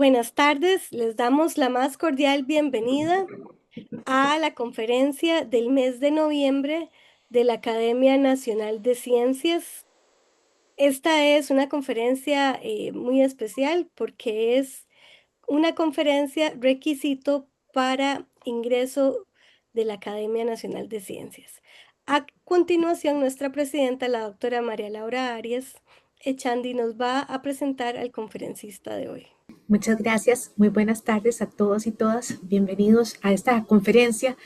Buenas tardes, les damos la más cordial bienvenida a la conferencia del mes de noviembre de la Academia Nacional de Ciencias. Esta es una conferencia muy especial porque es una conferencia requisito para ingreso de la Academia Nacional de Ciencias. A continuación, nuestra presidenta, la doctora María Laura Arias Echandi, nos va a presentar al conferencista de hoy. Muchas gracias. Muy buenas tardes a todos y todas. Bienvenidos a esta conferencia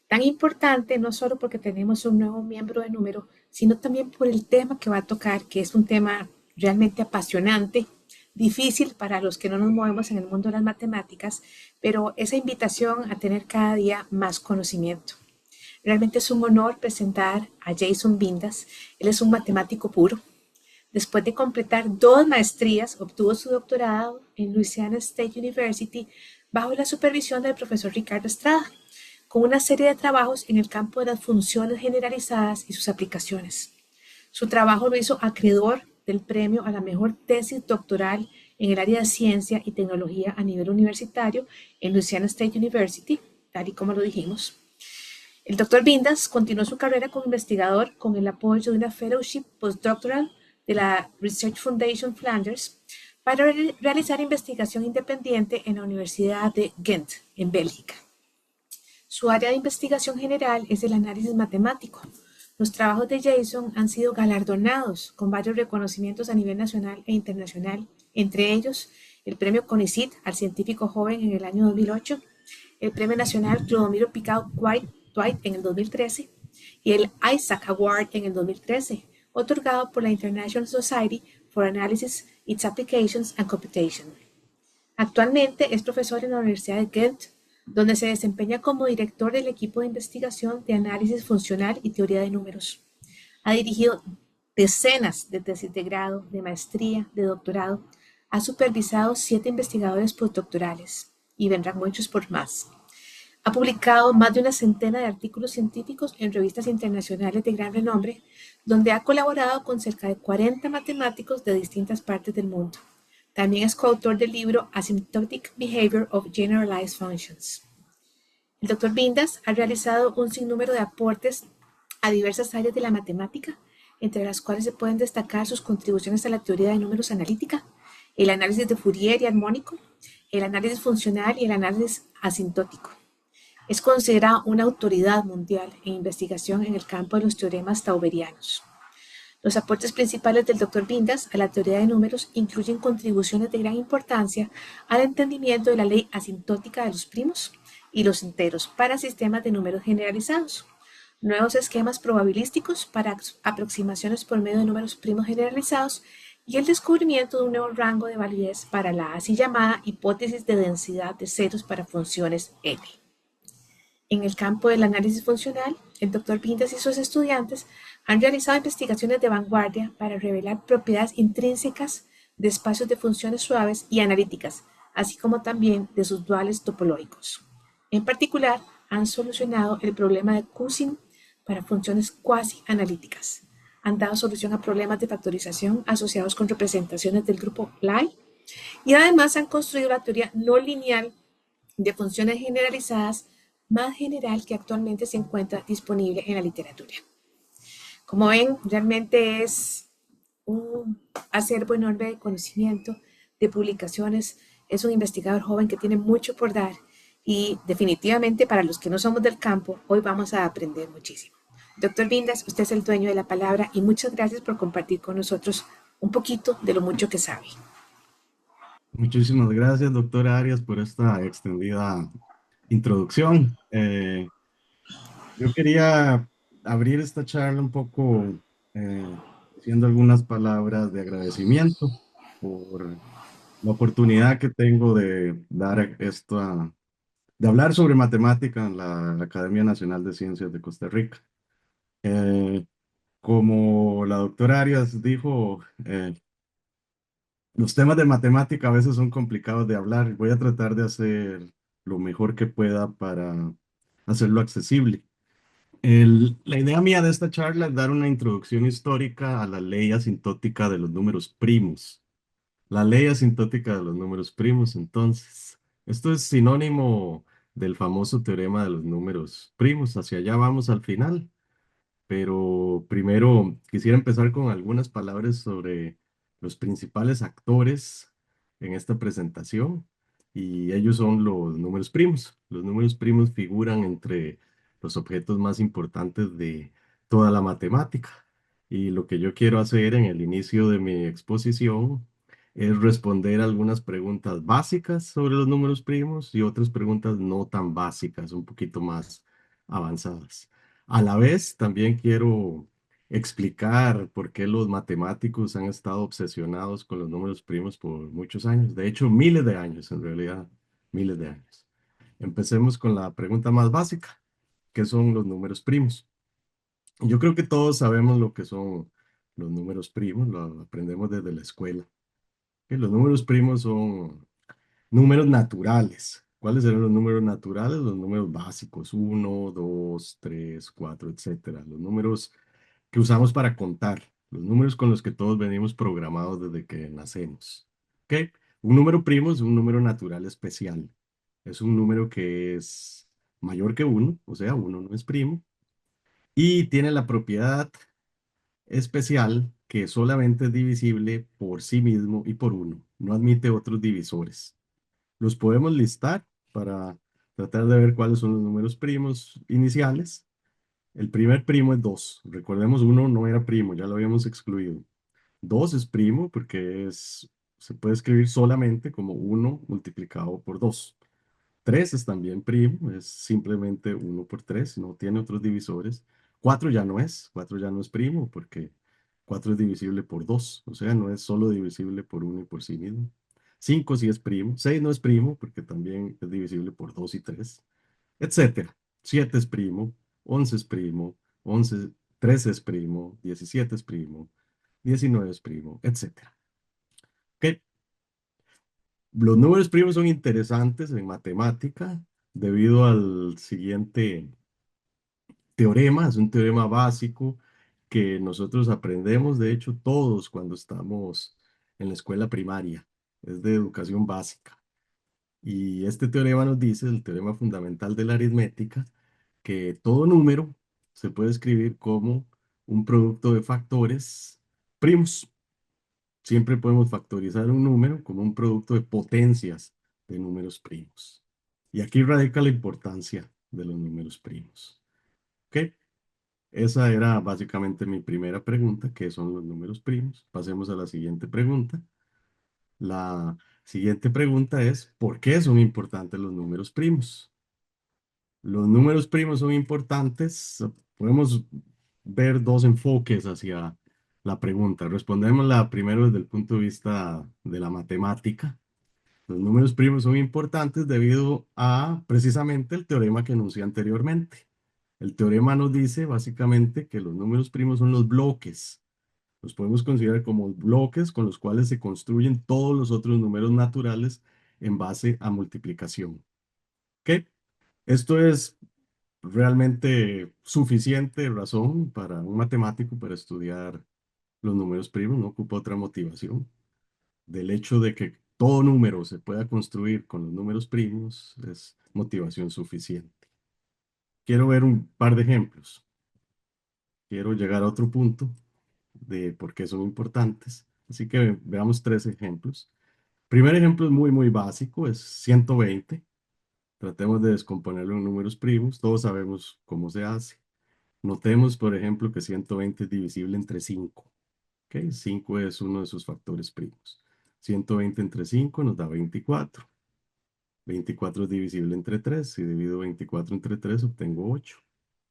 tan importante, no solo porque tenemos un nuevo miembro de número, sino también por el tema que va a tocar, que es un tema realmente apasionante, difícil para los que no nos movemos en el mundo de las matemáticas, pero esa invitación a tener cada día más conocimiento. Realmente es un honor presentar a Jason Bindas. Él es un matemático puro. Después de completar 2 maestrías, obtuvo su doctorado en Louisiana State University bajo la supervisión del profesor Ricardo Estrada, con una serie de trabajos en el campo de las funciones generalizadas y sus aplicaciones. Su trabajo lo hizo acreedor del premio a la mejor tesis doctoral en el área de ciencia y tecnología a nivel universitario en Louisiana State University, tal y como lo dijimos. El doctor Bindas continuó su carrera como investigador con el apoyo de una fellowship postdoctoral de la Research Foundation Flanders para realizar investigación independiente en la Universidad de Ghent, en Bélgica. Su área de investigación general es el análisis matemático. Los trabajos de Jason han sido galardonados con varios reconocimientos a nivel nacional e internacional, entre ellos el premio CONICIT al científico joven en el año 2008, el premio nacional Clodomiro Picado Dwight en el 2013 y el Isaac Award en el 2013, otorgado por la International Society for Analysis, Its Applications and Computation. Actualmente es profesor en la Universidad de Ghent, donde se desempeña como director del equipo de investigación de análisis funcional y teoría de números. Ha dirigido decenas de tesis de grado, de maestría, de doctorado. Ha supervisado 7 investigadores postdoctorales y vendrán muchos por más. Ha publicado más de una centena de artículos científicos en revistas internacionales de gran renombre, donde ha colaborado con cerca de 40 matemáticos de distintas partes del mundo. También es coautor del libro Asymptotic Behavior of Generalized Functions. El Dr. Bindas ha realizado un sinnúmero de aportes a diversas áreas de la matemática, entre las cuales se pueden destacar sus contribuciones a la teoría de números analítica, el análisis de Fourier y armónico, el análisis funcional y el análisis asintótico. Es considerado una autoridad mundial en investigación en el campo de los teoremas tauberianos. Los aportes principales del Dr. Bindas a la teoría de números incluyen contribuciones de gran importancia al entendimiento de la ley asintótica de los primos y los enteros para sistemas de números generalizados, nuevos esquemas probabilísticos para aproximaciones por medio de números primos generalizados y el descubrimiento de un nuevo rango de validez para la así llamada hipótesis de densidad de ceros para funciones n. En el campo del análisis funcional, el Dr. Bindas y sus estudiantes han realizado investigaciones de vanguardia para revelar propiedades intrínsecas de espacios de funciones suaves y analíticas, así como también de sus duales topológicos. En particular, han solucionado el problema de Cousin para funciones cuasi-analíticas. Han dado solución a problemas de factorización asociados con representaciones del grupo Lie y además han construido la teoría no lineal de funciones generalizadas más general que actualmente se encuentra disponible en la literatura. Como ven, realmente es un acervo enorme de conocimiento, de publicaciones. Es un investigador joven que tiene mucho por dar y definitivamente para los que no somos del campo, hoy vamos a aprender muchísimo. Doctor Bindas, usted es el dueño de la palabra y muchas gracias por compartir con nosotros un poquito de lo mucho que sabe. Muchísimas gracias, doctora Arias, por esta extendida introducción. Yo quería abrir esta charla un poco diciendo algunas palabras de agradecimiento por la oportunidad que tengo de dar de hablar sobre matemática en la Academia Nacional de Ciencias de Costa Rica. Eh, Como la doctora Arias dijo, los temas de matemática a veces son complicados de hablar. Voy a tratar de hacer lo mejor que pueda para hacerlo accesible. La idea mía de esta charla es dar una introducción histórica a la ley asintótica de los números primos. La ley asintótica de los números primos, entonces. Esto es sinónimo del famoso teorema de los números primos. Hacia allá vamos al final. Pero primero quisiera empezar con algunas palabras sobre los principales actores en esta presentación y ellos son los números primos. Los números primos figuran entre los objetos más importantes de toda la matemática y lo que yo quiero hacer en el inicio de mi exposición es responder algunas preguntas básicas sobre los números primos y otras preguntas no tan básicas, un poquito más avanzadas. A la vez, también quiero explicar por qué los matemáticos han estado obsesionados con los números primos por muchos años. De hecho, miles de años, en realidad, miles de años. Empecemos con la pregunta más básica, ¿qué son los números primos? Yo creo que todos sabemos lo que son los números primos, lo aprendemos desde la escuela. Que los números primos son números naturales. ¿Cuáles serán los números naturales? Los números básicos, uno, 2, 3, 4, etcétera. Los números que usamos para contar, los números con los que todos venimos programados desde que nacemos. ¿Ok? Un número primo es un número natural especial. Es un número que es mayor que uno, o sea, uno no es primo, y tiene la propiedad especial que solamente es divisible por sí mismo y por uno. No admite otros divisores. Los podemos listar para tratar de ver cuáles son los números primos iniciales. El primer primo es 2. Recordemos, uno no era primo, ya lo habíamos excluido. 2 es primo porque se puede escribir solamente como uno multiplicado por 2. 3 es también primo, es simplemente uno por 3, no tiene otros divisores. 4 ya no es, 4 ya no es primo porque 4 es divisible por 2, o sea, no es solo divisible por uno y por sí mismo. 5 sí es primo, 6 no es primo porque también es divisible por 2 y 3, etcétera. 7 es primo, 11 es primo, 11, 13 es primo, 17 es primo, 19 es primo, etcétera. ¿Ok? Los números primos son interesantes en matemática debido al siguiente teorema. Es un teorema básico que nosotros aprendemos, de hecho, todos cuando estamos en la escuela primaria. Es de educación básica. Y este teorema nos dice, el teorema fundamental de la aritmética, que todo número se puede escribir como un producto de factores primos. Siempre podemos factorizar un número como un producto de potencias de números primos. Y aquí radica la importancia de los números primos. ¿Ok? Esa era básicamente mi primera pregunta, ¿qué son los números primos? Pasemos a la siguiente pregunta. La siguiente pregunta es, ¿por qué son importantes los números primos? Los números primos son importantes. Podemos ver dos enfoques hacia la pregunta. Respondémosla primero desde el punto de vista de la matemática. Los números primos son importantes debido a precisamente el teorema que enuncié anteriormente. El teorema nos dice básicamente que los números primos son los bloques. Los podemos considerar como bloques con los cuales se construyen todos los otros números naturales en base a multiplicación. ¿Ok? Esto es realmente suficiente razón para un matemático para estudiar los números primos, no ocupa otra motivación. Del hecho de que todo número se pueda construir con los números primos es motivación suficiente. Quiero ver un par de ejemplos. Quiero llegar a otro punto de por qué son importantes. Así que veamos tres ejemplos. Primer ejemplo es muy, muy básico, es 120. Tratemos de descomponerlo en números primos. Todos sabemos cómo se hace. Notemos, por ejemplo, que 120 es divisible entre 5. ¿Ok? 5 es uno de sus factores primos. 120 entre 5 nos da 24. 24 es divisible entre 3. Si divido 24 entre 3, obtengo 8.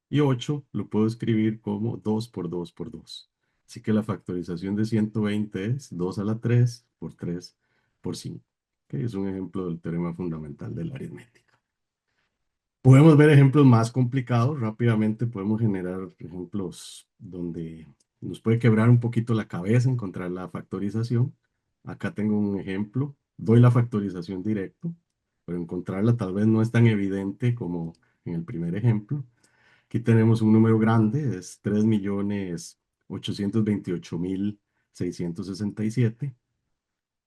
Y 8 lo puedo escribir como 2 por 2 por 2. Así que la factorización de 120 es 2 a la 3 por 3 por 5. ¿Ok? Es un ejemplo del teorema fundamental de la aritmética. Podemos ver ejemplos más complicados. Rápidamente podemos generar ejemplos donde nos puede quebrar un poquito la cabeza encontrar la factorización. Acá tengo un ejemplo. Doy la factorización directo, pero encontrarla tal vez no es tan evidente como en el primer ejemplo. Aquí tenemos un número grande, es 3.828.667.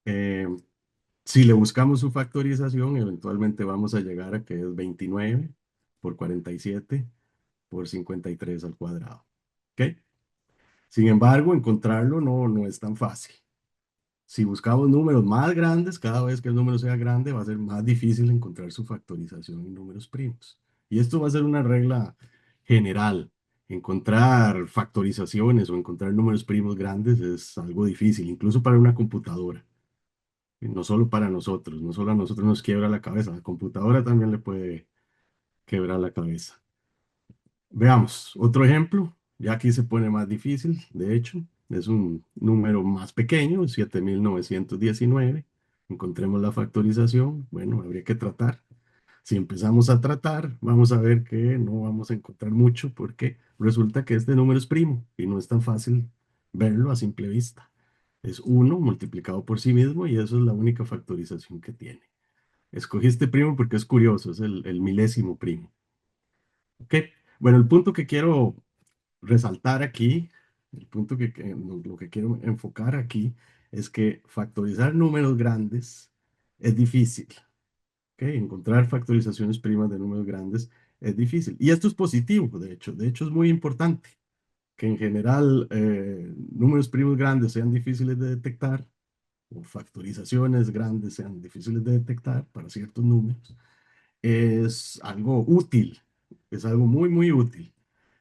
Eh, si le buscamos su factorización, eventualmente vamos a llegar a que es 29 por 47 por 53 al cuadrado. ¿Ok? Sin embargo, encontrarlo no es tan fácil. Si buscamos números más grandes, cada vez que el número sea grande, va a ser más difícil encontrar su factorización en números primos. Y esto va a ser una regla general. Encontrar factorizaciones o encontrar números primos grandes es algo difícil, incluso para una computadora. Y no solo para nosotros, no solo a nosotros nos quiebra la cabeza, a la computadora también le puede quebrar la cabeza. Veamos, otro ejemplo, ya aquí se pone más difícil, de hecho, es un número más pequeño, 7919. Encontremos la factorización, bueno, habría que tratar. Si empezamos a tratar, vamos a ver que no vamos a encontrar mucho porque resulta que este número es primo y no es tan fácil verlo a simple vista. Es uno multiplicado por sí mismo y eso es la única factorización que tiene. Escogí este primo porque es curioso, es el milésimo primo. ¿Ok? Bueno, el punto que quiero resaltar aquí, el punto lo que quiero enfocar aquí es que factorizar números grandes es difícil. ¿Ok? Encontrar factorizaciones primas de números grandes es difícil. Y esto es positivo, de hecho. De hecho, es muy importante que en general números primos grandes sean difíciles de detectar o factorizaciones grandes sean difíciles de detectar para ciertos números. Es algo útil, es algo muy, muy útil.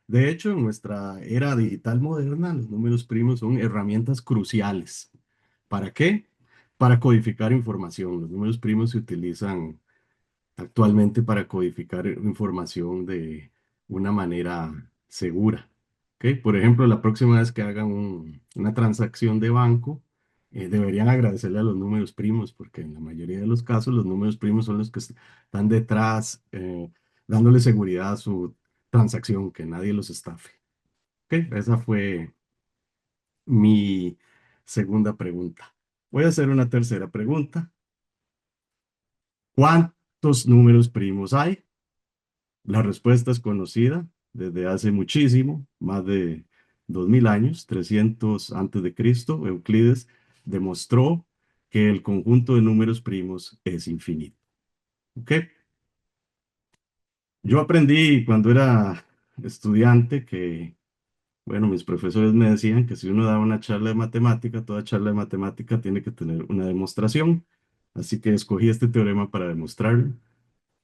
De hecho, en nuestra era digital moderna, los números primos son herramientas cruciales. ¿Para qué? Para codificar información. Los números primos se utilizan actualmente para codificar información de una manera segura. ¿Ok? Por ejemplo, la próxima vez que hagan una transacción de banco, deberían agradecerle a los números primos, porque en la mayoría de los casos los números primos son los que están detrás, dándole seguridad a su transacción, que nadie los estafe. ¿Ok? Esa fue mi segunda pregunta. Voy a hacer una tercera pregunta. ¿Cuántos números primos hay? La respuesta es conocida desde hace muchísimo, más de 2000 años, 300 antes de Cristo. Euclides demostró que el conjunto de números primos es infinito. ¿Ok? Yo aprendí cuando era estudiante que, bueno, mis profesores me decían que si uno da una charla de matemática, toda charla de matemática tiene que tener una demostración. Así que escogí este teorema para demostrarlo.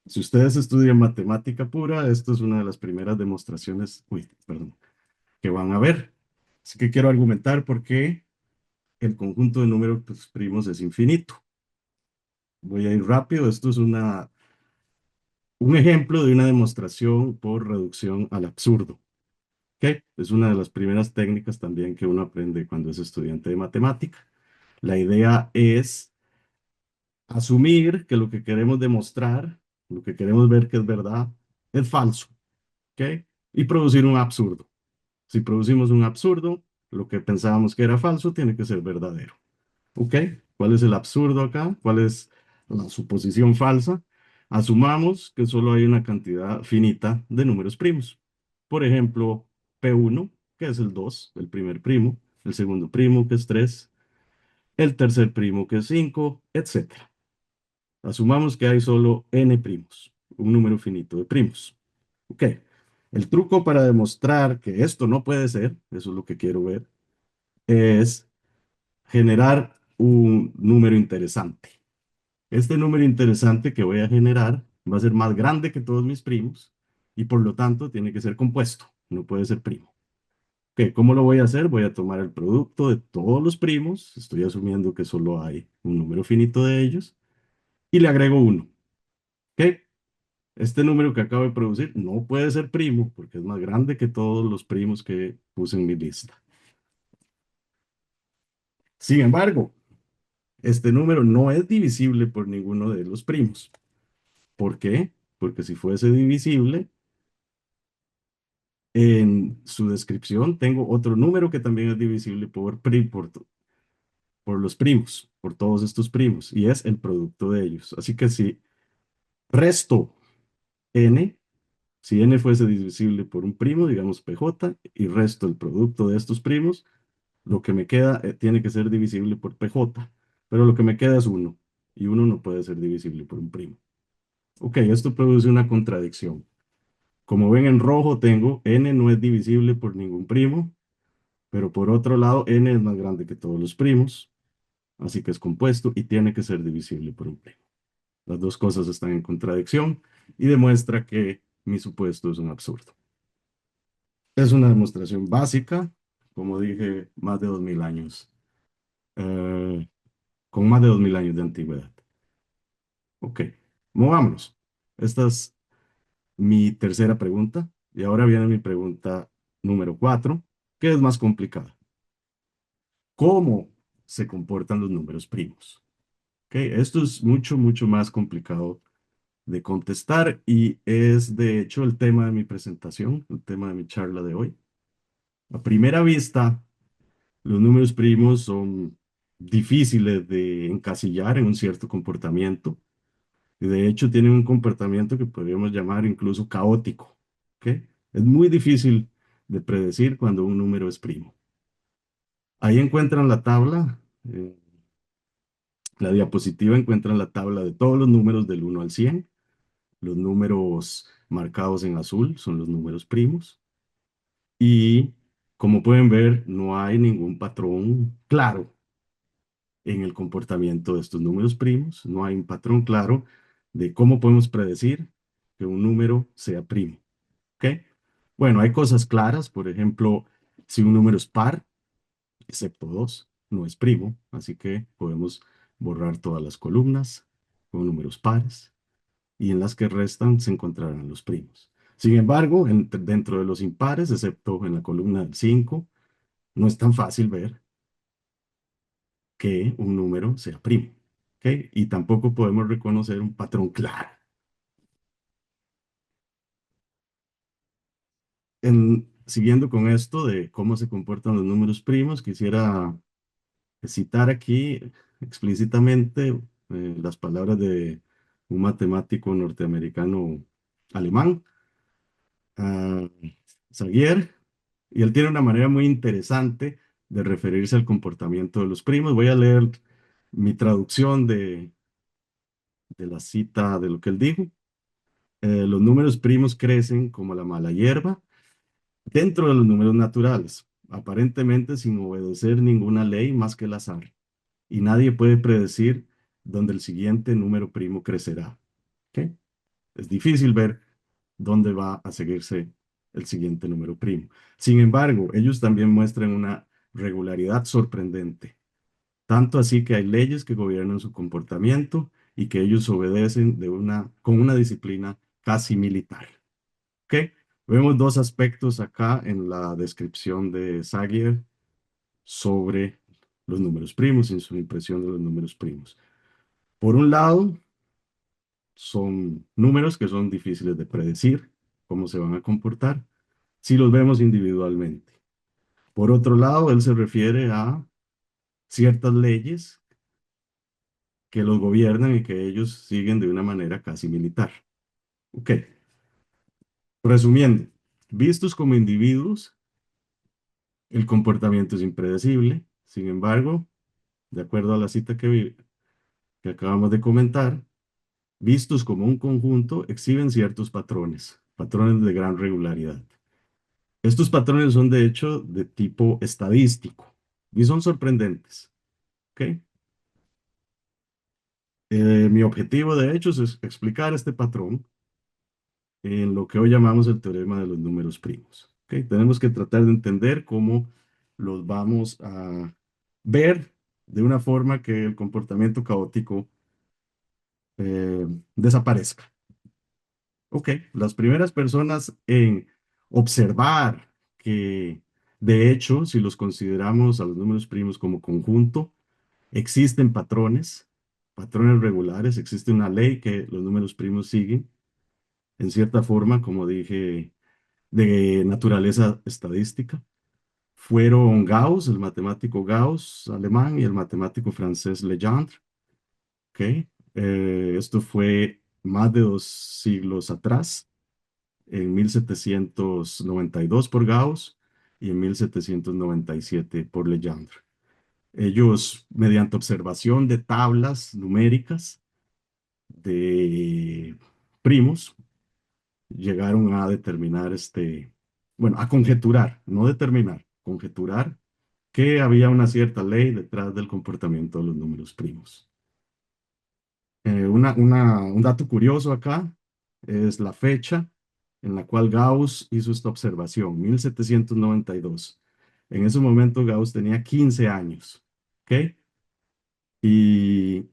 Si ustedes estudian matemática pura, esto es una de las primeras demostraciones, uy, perdón, que van a ver. Así que quiero argumentar por qué el conjunto de números pues, primos es infinito. Voy a ir rápido. Esto es un ejemplo de una demostración por reducción al absurdo. ¿Ok? Es una de las primeras técnicas también que uno aprende cuando es estudiante de matemática. La idea es asumir que lo que queremos demostrar, lo que queremos ver que es verdad, es falso. ¿Ok? Y producir un absurdo. Si producimos un absurdo, lo que pensábamos que era falso tiene que ser verdadero. ¿Ok? ¿Cuál es el absurdo acá? ¿Cuál es la suposición falsa? Asumamos que solo hay una cantidad finita de números primos. Por ejemplo, P1, que es el 2, el primer primo, el segundo primo, que es 3, el tercer primo, que es 5, etcétera. Asumamos que hay solo n primos, un número finito de primos. Ok. El truco para demostrar que esto no puede ser, eso es lo que quiero ver, es generar un número interesante. Este número interesante que voy a generar va a ser más grande que todos mis primos y por lo tanto tiene que ser compuesto, no puede ser primo. Ok, ¿cómo lo voy a hacer? Voy a tomar el producto de todos los primos, estoy asumiendo que solo hay un número finito de ellos, y le agrego uno. Ok, este número que acabo de producir no puede ser primo porque es más grande que todos los primos que puse en mi lista. Sin embargo, este número no es divisible por ninguno de los primos. ¿Por qué? Porque si fuese divisible, en su descripción tengo otro número que también es divisible por los primos, por todos estos primos, y es el producto de ellos. Así que si resto n, si n fuese divisible por un primo, digamos pj, y resto el producto de estos primos, lo que me queda tiene que ser divisible por pj. pero lo que me queda es uno, y uno no puede ser divisible por un primo. Ok, esto produce una contradicción. Como ven en rojo tengo n no es divisible por ningún primo, pero por otro lado n es más grande que todos los primos, así que es compuesto y tiene que ser divisible por un primo. Las dos cosas están en contradicción y demuestra que mi supuesto es un absurdo. Es una demostración básica, como dije, más de 2000 años, eh, con más de 2000 años de antigüedad. Ok, movámonos. Esta es mi tercera pregunta y ahora viene mi pregunta número 4, que es más complicada. ¿Cómo se comportan los números primos? Ok, esto es mucho, mucho más complicado de contestar y es de hecho el tema de mi presentación, el tema de mi charla de hoy. A primera vista, los números primos son difíciles de encasillar en un cierto comportamiento y de hecho tienen un comportamiento que podríamos llamar incluso caótico. ¿Ok? Es muy difícil de predecir cuando un número es primo. Ahí encuentran la tabla, la diapositiva encuentran la tabla de todos los números del 1 al 100. Los números marcados en azul son los números primos. Y como pueden ver, no hay ningún patrón claro en el comportamiento de estos números primos. No hay un patrón claro de cómo podemos predecir que un número sea primo. ¿Ok? Bueno, hay cosas claras. Por ejemplo, si un número es par, excepto 2, no es primo. Así que podemos borrar todas las columnas con números pares y en las que restan se encontrarán los primos. Sin embargo, dentro de los impares, excepto en la columna del 5, no es tan fácil ver que un número sea primo. ¿Ok? Y tampoco podemos reconocer un patrón claro. Siguiendo con esto de cómo se comportan los números primos, quisiera citar aquí explícitamente las palabras de un matemático norteamericano alemán, uh, Sagier, y él tiene una manera muy interesante de referirse al comportamiento de los primos. Voy a leer mi traducción de la cita de lo que él dijo. Los números primos crecen como la mala hierba dentro de los números naturales, aparentemente sin obedecer ninguna ley más que el azar, y nadie puede predecir dónde el siguiente número primo crecerá. ¿Ok? Es difícil ver dónde va a seguirse el siguiente número primo. Sin embargo, ellos también muestran una regularidad sorprendente, tanto así que hay leyes que gobiernan su comportamiento y que ellos obedecen con una disciplina casi militar. ¿Ok? Vemos dos aspectos acá en la descripción de Sagier sobre los números primos, en su impresión de los números primos. Por un lado, son números que son difíciles de predecir cómo se van a comportar si los vemos individualmente. Por otro lado, él se refiere a ciertas leyes que los gobiernan y que ellos siguen de una manera casi militar. Ok, resumiendo, vistos como individuos, el comportamiento es impredecible. Sin embargo, de acuerdo a la cita que acabamos de comentar, vistos como un conjunto, exhiben ciertos patrones, patrones de gran regularidad. Estos patrones son de hecho de tipo estadístico y son sorprendentes. ¿Ok? Mi objetivo de hecho es explicar este patrón en lo que hoy llamamos el teorema de los números primos. ¿Ok? Tenemos que tratar de entender cómo los vamos a ver de una forma que el comportamiento caótico eh, desaparezca. Ok, las primeras personas en observar que, de hecho, si los consideramos a los números primos como conjunto, existen patrones, patrones regulares, existe una ley que los números primos siguen, en cierta forma, como dije, de naturaleza estadística. Fueron Gauss, el matemático Gauss alemán, y el matemático francés Legendre. ¿Ok? Esto fue más de 2 siglos atrás, en 1792 por Gauss y en 1797 por Legendre. Ellos, mediante observación de tablas numéricas de primos, llegaron a determinar bueno, a conjeturar, no determinar, conjeturar que había una cierta ley detrás del comportamiento de los números primos. Un dato curioso acá es la fecha en la cual Gauss hizo esta observación, 1792. En ese momento Gauss tenía 15 años, ¿ok? Y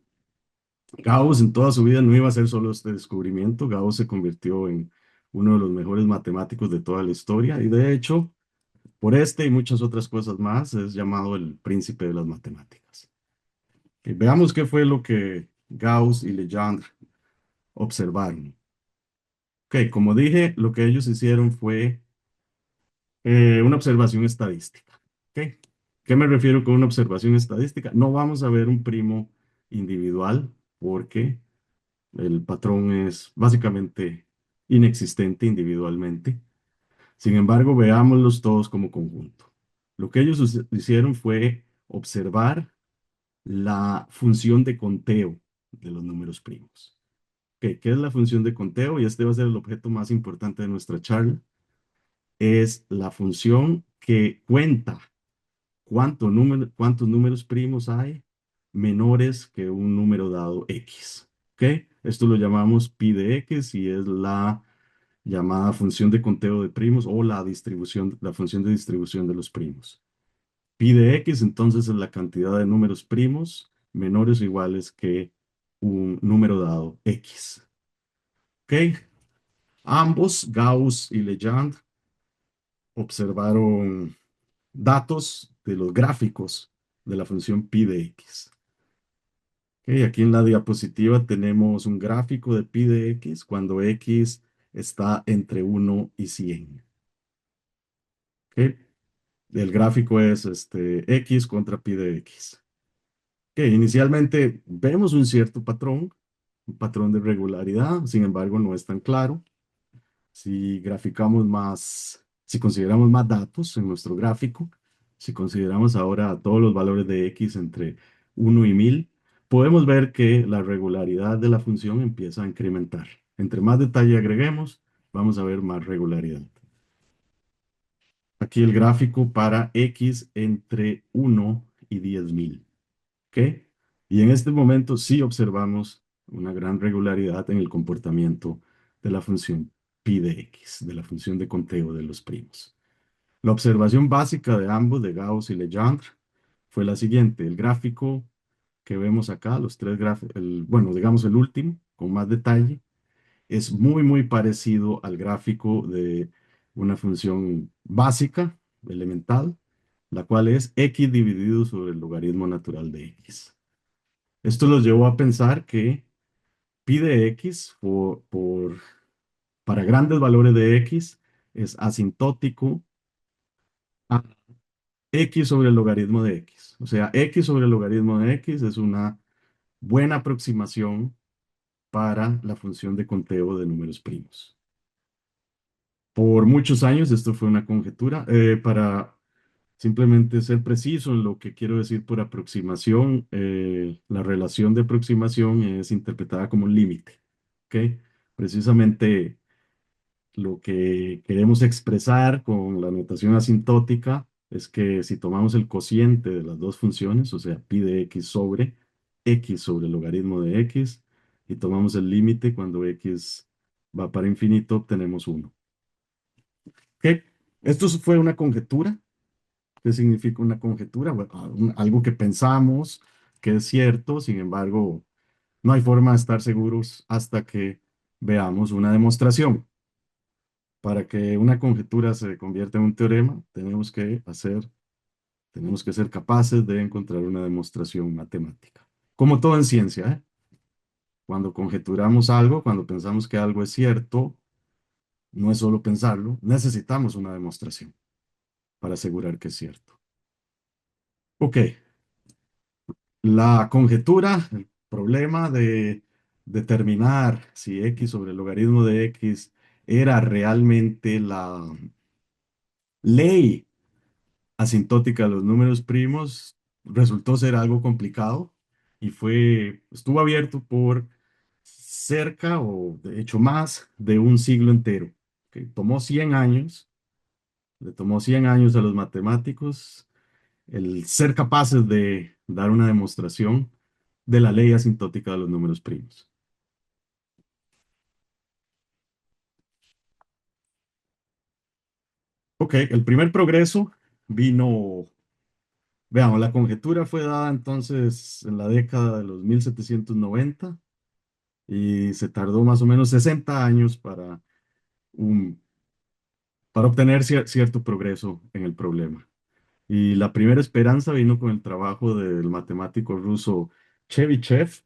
Gauss en toda su vida no iba a hacer solo este descubrimiento. Gauss se convirtió en uno de los mejores matemáticos de toda la historia y de hecho, por este y muchas otras cosas más, es llamado el príncipe de las matemáticas. Veamos qué fue lo que Gauss y Legendre observaron. Ok, como dije, lo que ellos hicieron fue una observación estadística. Ok, ¿qué me refiero con una observación estadística? No vamos a ver un primo individual porque el patrón es básicamente inexistente individualmente. Sin embargo, veámoslos todos como conjunto. Lo que ellos hicieron fue observar la función de conteo de los números primos. Ok, ¿qué es la función de conteo? Y este va a ser el objeto más importante de nuestra charla. Es la función que cuenta cuántos números primos hay menores que un número dado X. ¿Ok? Esto lo llamamos pi de X y es la llamada función de conteo de primos o la función de distribución de los primos. Pi de X entonces es la cantidad de números primos menores o iguales que un número dado X. ¿Ok? Ambos, Gauss y Legendre, observaron datos de los gráficos de la función pi de X. Ok, aquí en la diapositiva tenemos un gráfico de pi de X cuando X está entre 1 y 100. Ok, el gráfico es X contra pi de X. Ok, inicialmente vemos un patrón de regularidad, sin embargo no es tan claro. Si consideramos más datos en nuestro gráfico, si consideramos ahora todos los valores de X entre 1 y 1000, podemos ver que la regularidad de la función empieza a incrementar. Entre más detalle agreguemos, vamos a ver más regularidad. Aquí el gráfico para X entre 1 y 10.000. ¿Ok? Y en este momento sí observamos una gran regularidad en el comportamiento de la función pi de X, de la función de conteo de los primos. La observación básica de ambos, de Gauss y Legendre, fue la siguiente. El gráfico que vemos acá, los tres gráficos, bueno, digamos el último, con más detalle, es muy, muy parecido al gráfico de una función básica, elemental, la cual es x dividido sobre el logaritmo natural de x. Esto los llevó a pensar que pi de x para grandes valores de x es asintótico a x sobre el logaritmo de x. O sea, x sobre el logaritmo de x es una buena aproximación para la función de conteo de números primos. Por muchos años esto fue una conjetura. Para simplemente ser preciso en lo que quiero decir por aproximación, la relación de aproximación es interpretada como un límite. ¿Ok? Precisamente lo que queremos expresar con la notación asintótica es que si tomamos el cociente de las dos funciones, o sea, pi de x sobre el logaritmo de x, y tomamos el límite cuando x va para infinito, obtenemos 1. ¿Ok? Esto fue una conjetura. ¿Qué significa una conjetura? Bueno, algo que pensamos que es cierto, sin embargo, no hay forma de estar seguros hasta que veamos una demostración. Para que una conjetura se convierta en un teorema, tenemos que ser capaces de encontrar una demostración matemática. Como todo en ciencia, ¿eh? Cuando conjeturamos algo, cuando pensamos que algo es cierto, no es solo pensarlo, necesitamos una demostración para asegurar que es cierto. Ok, la conjetura, el problema de determinar si x sobre el logaritmo de x era realmente la ley asintótica de los números primos, resultó ser algo complicado y estuvo abierto por cerca o de hecho más de un siglo entero. Que tomó 100 años, le tomó 100 años a los matemáticos el ser capaces de dar una demostración de la ley asintótica de los números primos. Ok, el primer progreso vino, veamos, la conjetura fue dada entonces en la década de los 1790 y se tardó más o menos 60 años un, para obtener cierto progreso en el problema. Y la primera esperanza vino con el trabajo del matemático ruso Chebyshev,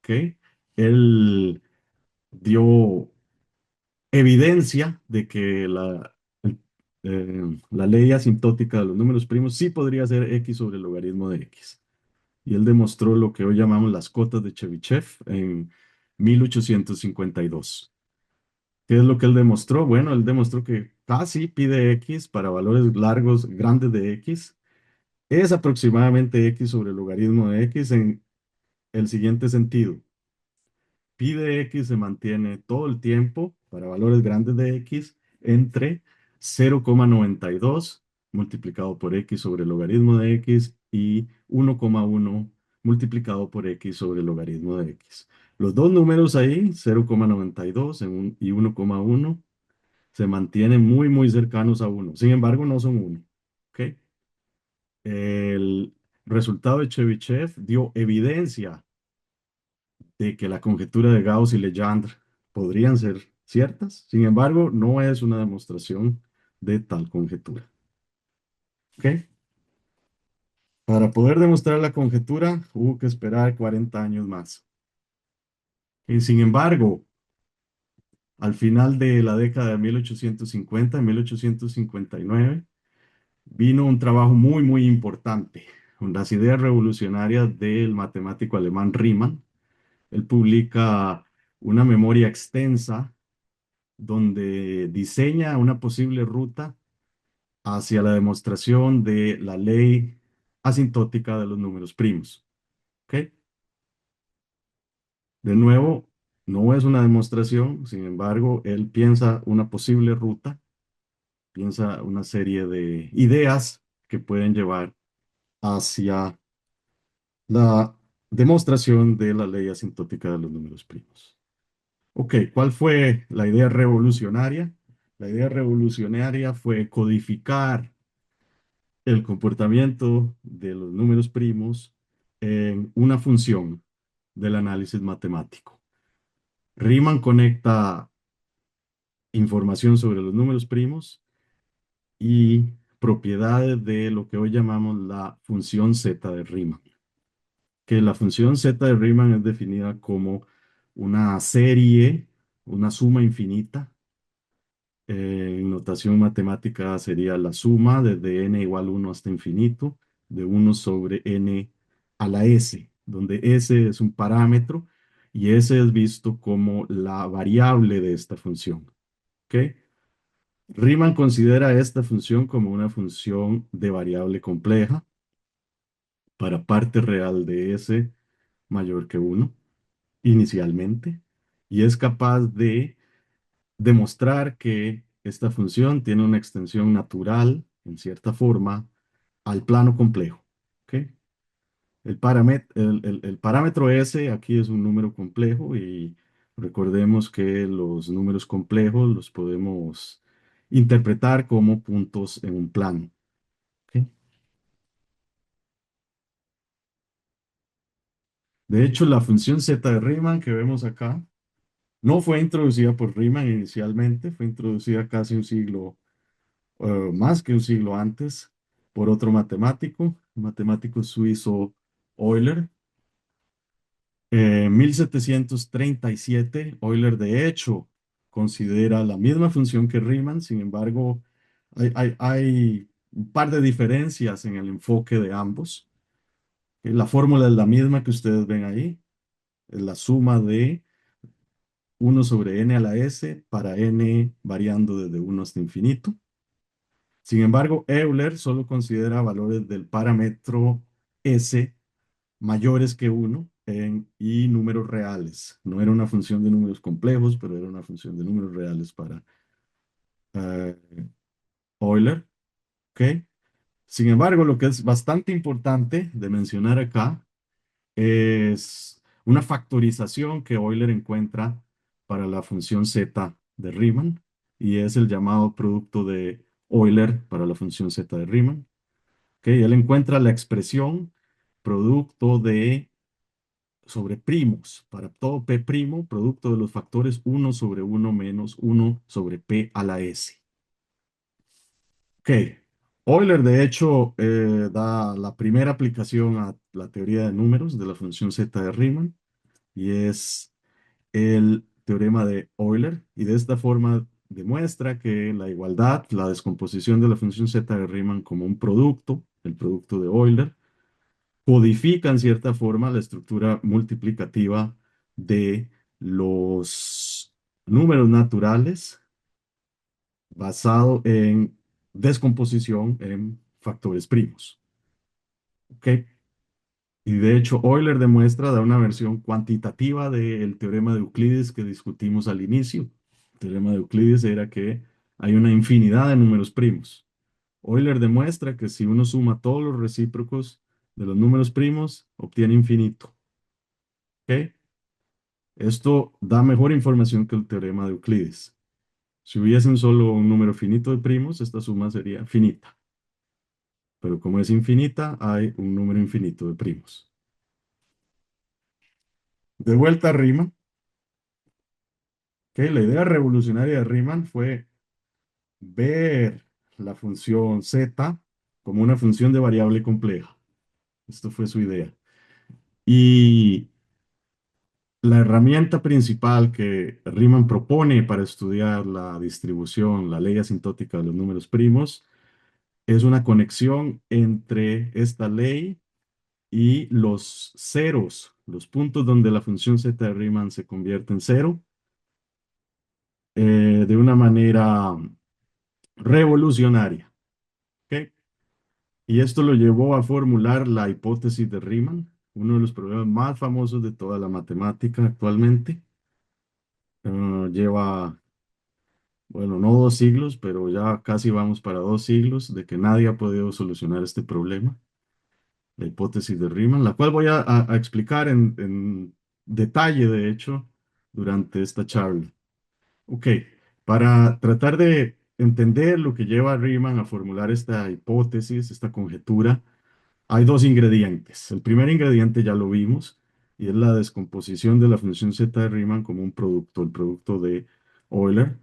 que él dio evidencia de que la ley asintótica de los números primos sí podría ser x sobre el logaritmo de x. Y él demostró lo que hoy llamamos las cotas de Chebyshev en 1852. ¿Qué es lo que él demostró? Bueno, él demostró que casi pi de x para valores largos, grandes de x, es aproximadamente x sobre el logaritmo de x en el siguiente sentido. Pi de x se mantiene todo el tiempo para valores grandes de x entre 0,92 multiplicado por x sobre el logaritmo de x y 1,1 multiplicado por x sobre el logaritmo de x. Los dos números ahí, 0,92 y 1,1, se mantienen muy, muy cercanos a 1. Sin embargo, no son 1. ¿Ok? El resultado de Chebyshev dio evidencia de que la conjetura de Gauss y Legendre podrían ser ciertas. Sin embargo, no es una demostración de tal conjetura. ¿Ok? Para poder demostrar la conjetura, hubo que esperar 40 años más. Y sin embargo, al final de la década de 1850, en 1859, vino un trabajo muy, muy importante, con las ideas revolucionarias del matemático alemán Riemann. Él publica una memoria extensa donde diseña una posible ruta hacia la demostración de la ley asintótica de los números primos. ¿Ok? De nuevo, no es una demostración, sin embargo, él piensa una posible ruta, piensa una serie de ideas que pueden llevar hacia la demostración de la ley asintótica de los números primos. Ok, ¿cuál fue la idea revolucionaria? La idea revolucionaria fue codificar el comportamiento de los números primos en una función del análisis matemático. Riemann conecta información sobre los números primos y propiedades de lo que hoy llamamos la función z de Riemann, que la función z de Riemann es definida como una serie, una suma infinita. En notación matemática sería la suma desde n igual 1 hasta infinito de 1 sobre n a la s, donde s es un parámetro y s es visto como la variable de esta función. ¿Ok? Riemann considera esta función como una función de variable compleja para parte real de s mayor que 1 inicialmente y es capaz de demostrar que esta función tiene una extensión natural, en cierta forma, al plano complejo. ¿Ok? El parámetro S aquí es un número complejo y recordemos que los números complejos los podemos interpretar como puntos en un plano. ¿Ok? De hecho, la función z de Riemann que vemos acá no fue introducida por Riemann inicialmente, fue introducida casi un siglo más que un siglo antes, por otro matemático, el matemático suizo Euler. En 1737, Euler de hecho considera la misma función que Riemann, sin embargo, hay un par de diferencias en el enfoque de ambos. La fórmula es la misma que ustedes ven ahí, es la suma de 1 sobre n a la s para n variando desde 1 hasta infinito. Sin embargo, Euler solo considera valores del parámetro S mayores que uno y números reales. No era una función de números complejos, pero era una función de números reales para eh, Euler. ¿Ok? Sin embargo, lo que es bastante importante de mencionar acá es una factorización que Euler encuentra para la función z de Riemann y es el llamado producto de Euler para la función z de Riemann. ¿Ok? Él encuentra la expresión producto de sobre primos, para todo P primo, producto de los factores uno sobre uno menos uno sobre P a la S. Ok, Euler de hecho da la primera aplicación a la teoría de números de la función z de Riemann y es el teorema de Euler y de esta forma demuestra que la igualdad, la descomposición de la función z de Riemann como un producto, el producto de Euler, codifica en cierta forma la estructura multiplicativa de los números naturales basado en descomposición en factores primos. ¿Ok? Y de hecho, Euler demuestra, da una versión cuantitativa del teorema de Euclides que discutimos al inicio. El teorema de Euclides era que hay una infinidad de números primos. Euler demuestra que si uno suma todos los recíprocos de los números primos, obtiene infinito. ¿Ok? Esto da mejor información que el teorema de Euclides. Si hubiesen solo un número finito de primos, esta suma sería finita. Pero como es infinita, hay un número infinito de primos. De vuelta a Riemann. ¿Ok? La idea revolucionaria de Riemann fue ver la función z como una función de variable compleja. Esto fue su idea. Y la herramienta principal que Riemann propone para estudiar la distribución, la ley asintótica de los números primos, es una conexión entre esta ley y los ceros, los puntos donde la función z de Riemann se convierte en cero, de una manera revolucionaria. ¿Ok? Y esto lo llevó a formular la hipótesis de Riemann, uno de los problemas más famosos de toda la matemática actualmente. Lleva, bueno, no 2 siglos, pero ya casi vamos para 2 siglos de que nadie ha podido solucionar este problema, la hipótesis de Riemann, la cual voy a explicar en detalle, de hecho, durante esta charla. Ok, para tratar de entender lo que lleva a Riemann a formular esta hipótesis, esta conjetura, hay dos ingredientes. El primer ingrediente ya lo vimos y es la descomposición de la función z de Riemann como un producto, el producto de Euler.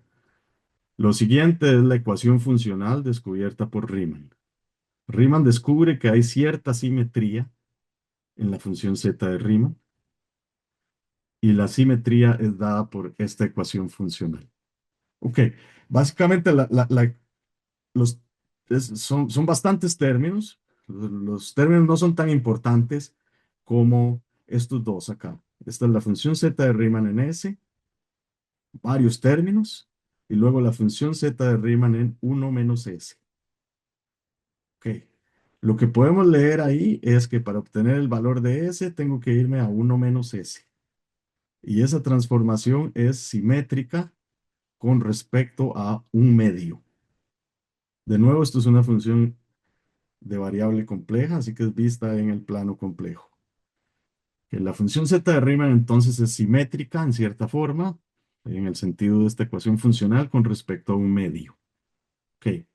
Lo siguiente es la ecuación funcional descubierta por Riemann. Riemann descubre que hay cierta simetría en la función z de Riemann y la simetría es dada por esta ecuación funcional. Ok, básicamente los, son bastantes términos. Los términos no son tan importantes como estos dos acá. Esta es la función z de Riemann en S, varios términos, y luego la función z de Riemann en uno menos S. Ok. Lo que podemos leer ahí es que para obtener el valor de S tengo que irme a uno menos S. Y esa transformación es simétrica con respecto a un medio. De nuevo, esto es una función de variable compleja, así que es vista en el plano complejo. Que la función z de Riemann entonces es simétrica en cierta forma, en el sentido de esta ecuación funcional con respecto a un medio. Ok.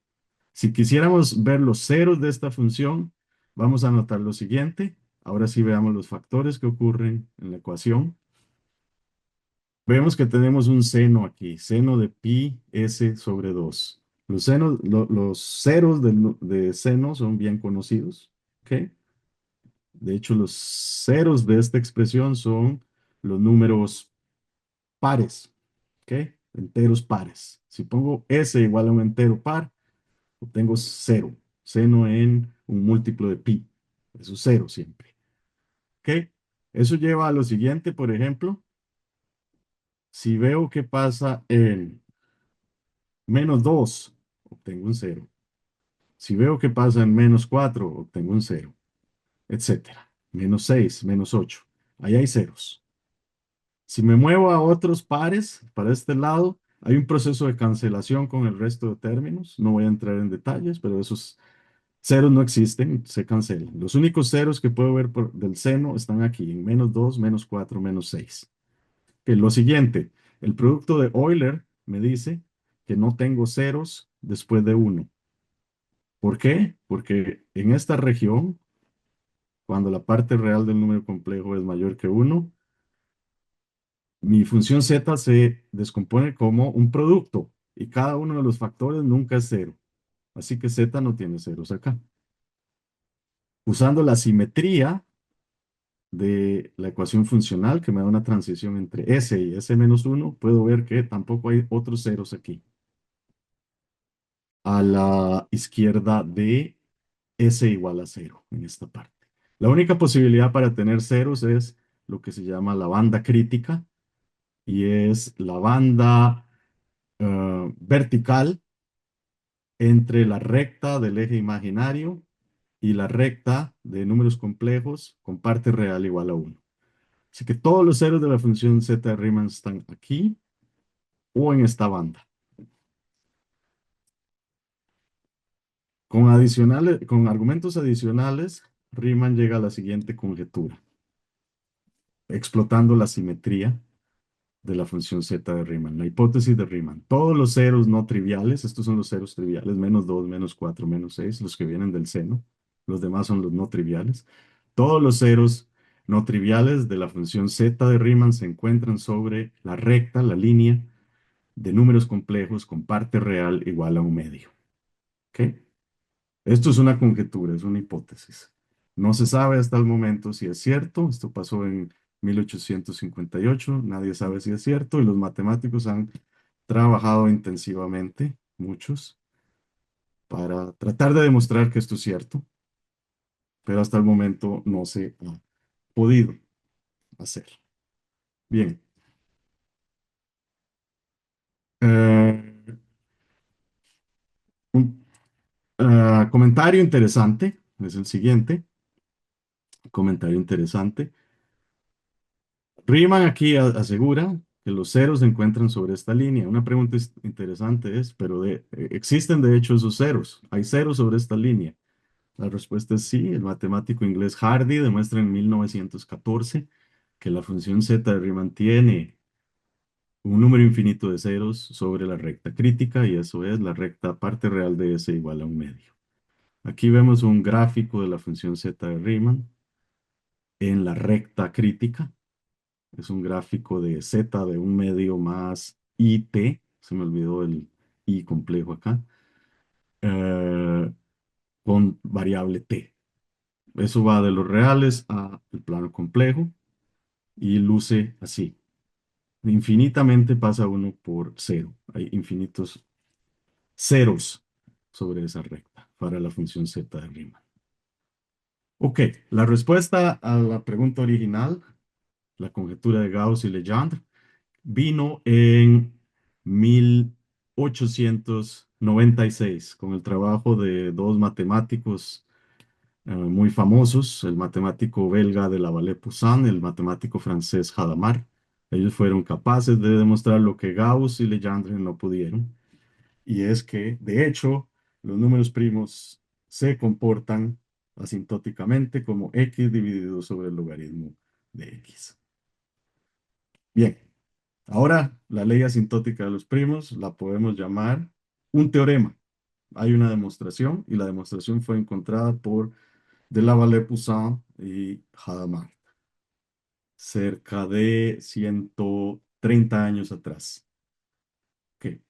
Si quisiéramos ver los ceros de esta función, vamos a anotar lo siguiente. Ahora sí veamos los factores que ocurren en la ecuación. Vemos que tenemos un seno aquí, seno de pi s sobre 2. Los ceros de seno son bien conocidos. ¿Ok? De hecho, los ceros de esta expresión son los números pares. ¿Ok? Enteros pares. Si pongo s igual a un entero par, obtengo cero. Seno en un múltiplo de pi. Eso es cero siempre. ¿Ok? Eso lleva a lo siguiente, por ejemplo, si veo que pasa en menos 2, obtengo un cero. Si veo que pasa en menos 4, obtengo un cero. etcétera. Menos 6, menos 8. Ahí hay ceros. Si me muevo a otros pares, para este lado, hay un proceso de cancelación con el resto de términos. No voy a entrar en detalles, pero esos ceros no existen, se cancelan. Los únicos ceros que puedo ver del seno están aquí, en menos 2, menos 4, menos 6. Que lo siguiente, el producto de Euler me dice que no tengo ceros después de 1. ¿Por qué? Porque en esta región, cuando la parte real del número complejo es mayor que 1, mi función z se descompone como un producto y cada uno de los factores nunca es cero. Así que z no tiene ceros acá. Usando la simetría de la ecuación funcional que me da una transición entre S y S-1, puedo ver que tampoco hay otros ceros aquí. A la izquierda de S igual a 0 en esta parte. La única posibilidad para tener ceros es lo que se llama la banda crítica y es la banda vertical entre la recta del eje imaginario y la recta de números complejos con parte real igual a 1. Así que todos los ceros de la función z de Riemann están aquí o en esta banda. Con argumentos adicionales, Riemann llega a la siguiente conjetura, explotando la simetría de la función z de Riemann, la hipótesis de Riemann. Todos los ceros no triviales, estos son los ceros triviales, menos 2, menos 4, menos 6, los que vienen del seno. Los demás son los no triviales. Todos los ceros no triviales de la función z de Riemann se encuentran sobre la recta, la línea de números complejos con parte real igual a un medio. ¿Ok? Esto es una conjetura, es una hipótesis. No se sabe hasta el momento si es cierto. Esto pasó en 1858. Nadie sabe si es cierto y los matemáticos han trabajado intensivamente, muchos, para tratar de demostrar que esto es cierto, pero hasta el momento no se ha podido hacer. Bien. Eh, un comentario interesante es el siguiente. Comentario interesante. Riemann aquí asegura que los ceros se encuentran sobre esta línea. Una pregunta interesante es, pero ¿existen de hecho esos ceros? ¿Hay ceros sobre esta línea? La respuesta es sí. El matemático inglés Hardy demuestra en 1914 que la función z de Riemann tiene un número infinito de ceros sobre la recta crítica y eso es la recta parte real de S igual a un medio. Aquí vemos un gráfico de la función z de Riemann en la recta crítica. Es un gráfico de z de un medio más it, se me olvidó el i complejo acá, eh, con variable t. Eso va de los reales al plano complejo y luce así. Infinitamente pasa uno por cero. Hay infinitos ceros sobre esa recta para la función z de Riemann. Ok, la respuesta a la pregunta original, la conjetura de Gauss y Legendre, vino en 1896 con el trabajo de dos matemáticos muy famosos, el matemático belga de la Vallée-Poussin, el matemático francés Hadamard. Ellos fueron capaces de demostrar lo que Gauss y Legendre no pudieron, y es que, de hecho, los números primos se comportan asintóticamente como x dividido sobre el logaritmo de x. Bien. Ahora, la ley asintótica de los primos la podemos llamar un teorema. Hay una demostración y la demostración fue encontrada por de la Vallée-Poussin y Hadamard cerca de 130 años atrás. Ok.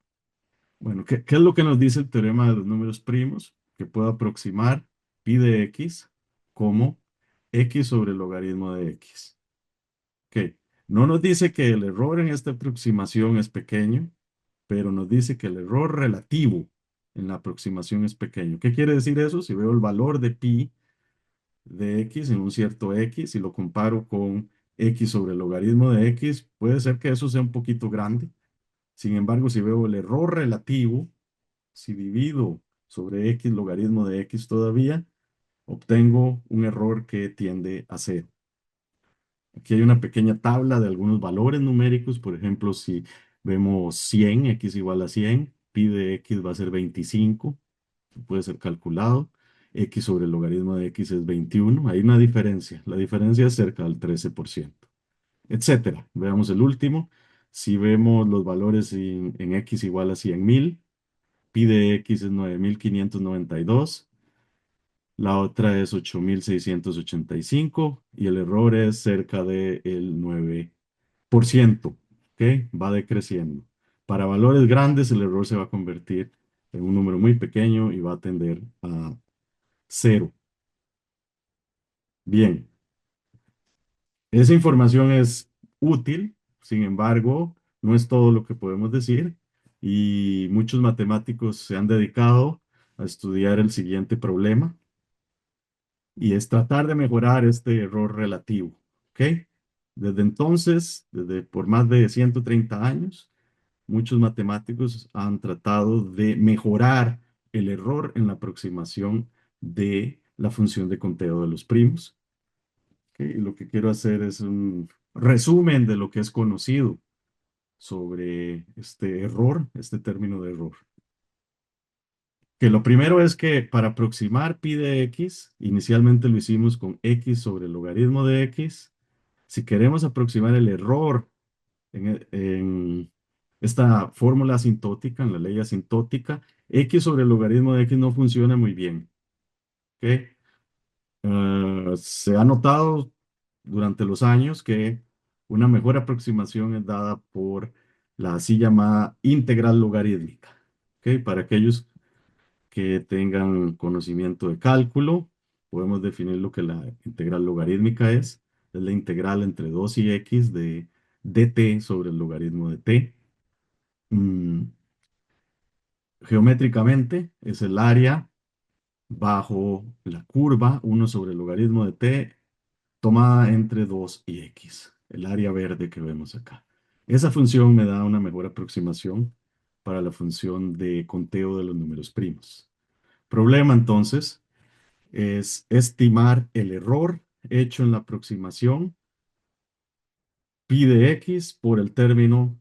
Bueno, ¿qué es lo que nos dice el teorema de los números primos? Que puedo aproximar pi de x como x sobre el logaritmo de x. Ok. No nos dice que el error en esta aproximación es pequeño, pero nos dice que el error relativo en la aproximación es pequeño. ¿Qué quiere decir eso? Si veo el valor de pi de x en un cierto x y lo comparo con x sobre el logaritmo de x, puede ser que eso sea un poquito grande. Sin embargo, si veo el error relativo, si divido sobre x logaritmo de x todavía, obtengo un error que tiende a cero. Aquí hay una pequeña tabla de algunos valores numéricos. Por ejemplo, si vemos 100, x igual a 100, pi de x va a ser 25, puede ser calculado. X sobre el logaritmo de x es 21. Hay una diferencia. La diferencia es cerca del 13%, etcétera. Veamos el último. Si vemos los valores en x igual a 100.000, pi de x es 9.592. La otra es 8.685 y el error es cerca del 9%. ¿Ok? Va decreciendo. Para valores grandes el error se va a convertir en un número muy pequeño y va a tender a cero. Bien, esa información es útil, sin embargo, no es todo lo que podemos decir y muchos matemáticos se han dedicado a estudiar el siguiente problema y es tratar de mejorar este error relativo. ¿Ok? Desde entonces, desde por más de 130 años, muchos matemáticos han tratado de mejorar el error en la aproximación de la función de conteo de los primos. ¿Ok? Y lo que quiero hacer es un resumen de lo que es conocido sobre este error, este término de error. Que lo primero es que para aproximar pi de x, inicialmente lo hicimos con x sobre el logaritmo de x. Si queremos aproximar el error en esta fórmula asintótica, en la ley asintótica, x sobre el logaritmo de x no funciona muy bien. ¿Ok? Se ha notado durante los años que una mejor aproximación es dada por la así llamada integral logarítmica. ¿Ok? Para aquellos que tengan conocimiento de cálculo, podemos definir lo que la integral logarítmica es. Es la integral entre 2 y x de dt sobre el logaritmo de t. Mm, Geométricamente es el área bajo la curva 1 sobre el logaritmo de t tomada entre 2 y x, el área verde que vemos acá. Esa función me da una mejor aproximación para la función de conteo de los números primos. Problema entonces es estimar el error hecho en la aproximación pi de x por el término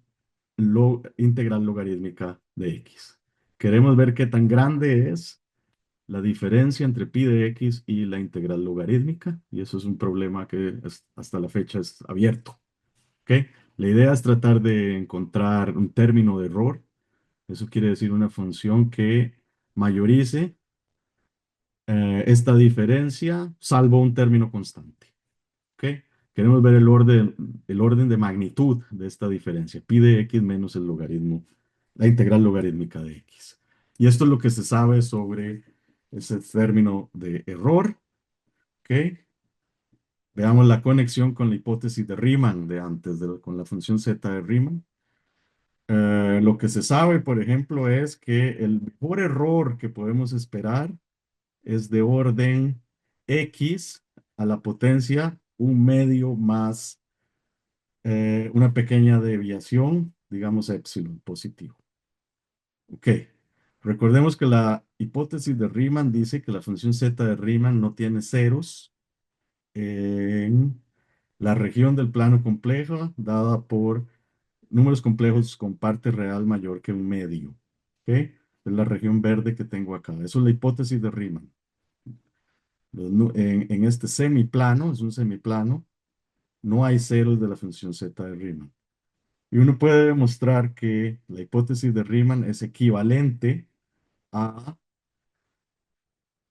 integral logarítmica de x. Queremos ver qué tan grande es la diferencia entre pi de x y la integral logarítmica, y eso es un problema que hasta la fecha es abierto. ¿Ok? La idea es tratar de encontrar un término de error. Eso quiere decir una función que mayorice esta diferencia salvo un término constante. ¿Ok? Queremos ver el orden de magnitud de esta diferencia, pi de x menos el logaritmo, la integral logarítmica de x. Y esto es lo que se sabe sobre ese término de error. ¿Ok? Veamos la conexión con la hipótesis de Riemann de antes, con la función z de Riemann. Lo que se sabe, por ejemplo, es que el mejor error que podemos esperar es de orden x a la potencia un medio más una pequeña desviación, digamos epsilon positivo. Ok, recordemos que la hipótesis de Riemann dice que la función z de Riemann no tiene ceros en la región del plano complejo dada por números complejos con parte real mayor que un medio. ¿Ok? Es la región verde que tengo acá. Eso es la hipótesis de Riemann. En este semiplano, es un semiplano, no hay ceros de la función z de Riemann. Y uno puede demostrar que la hipótesis de Riemann es equivalente a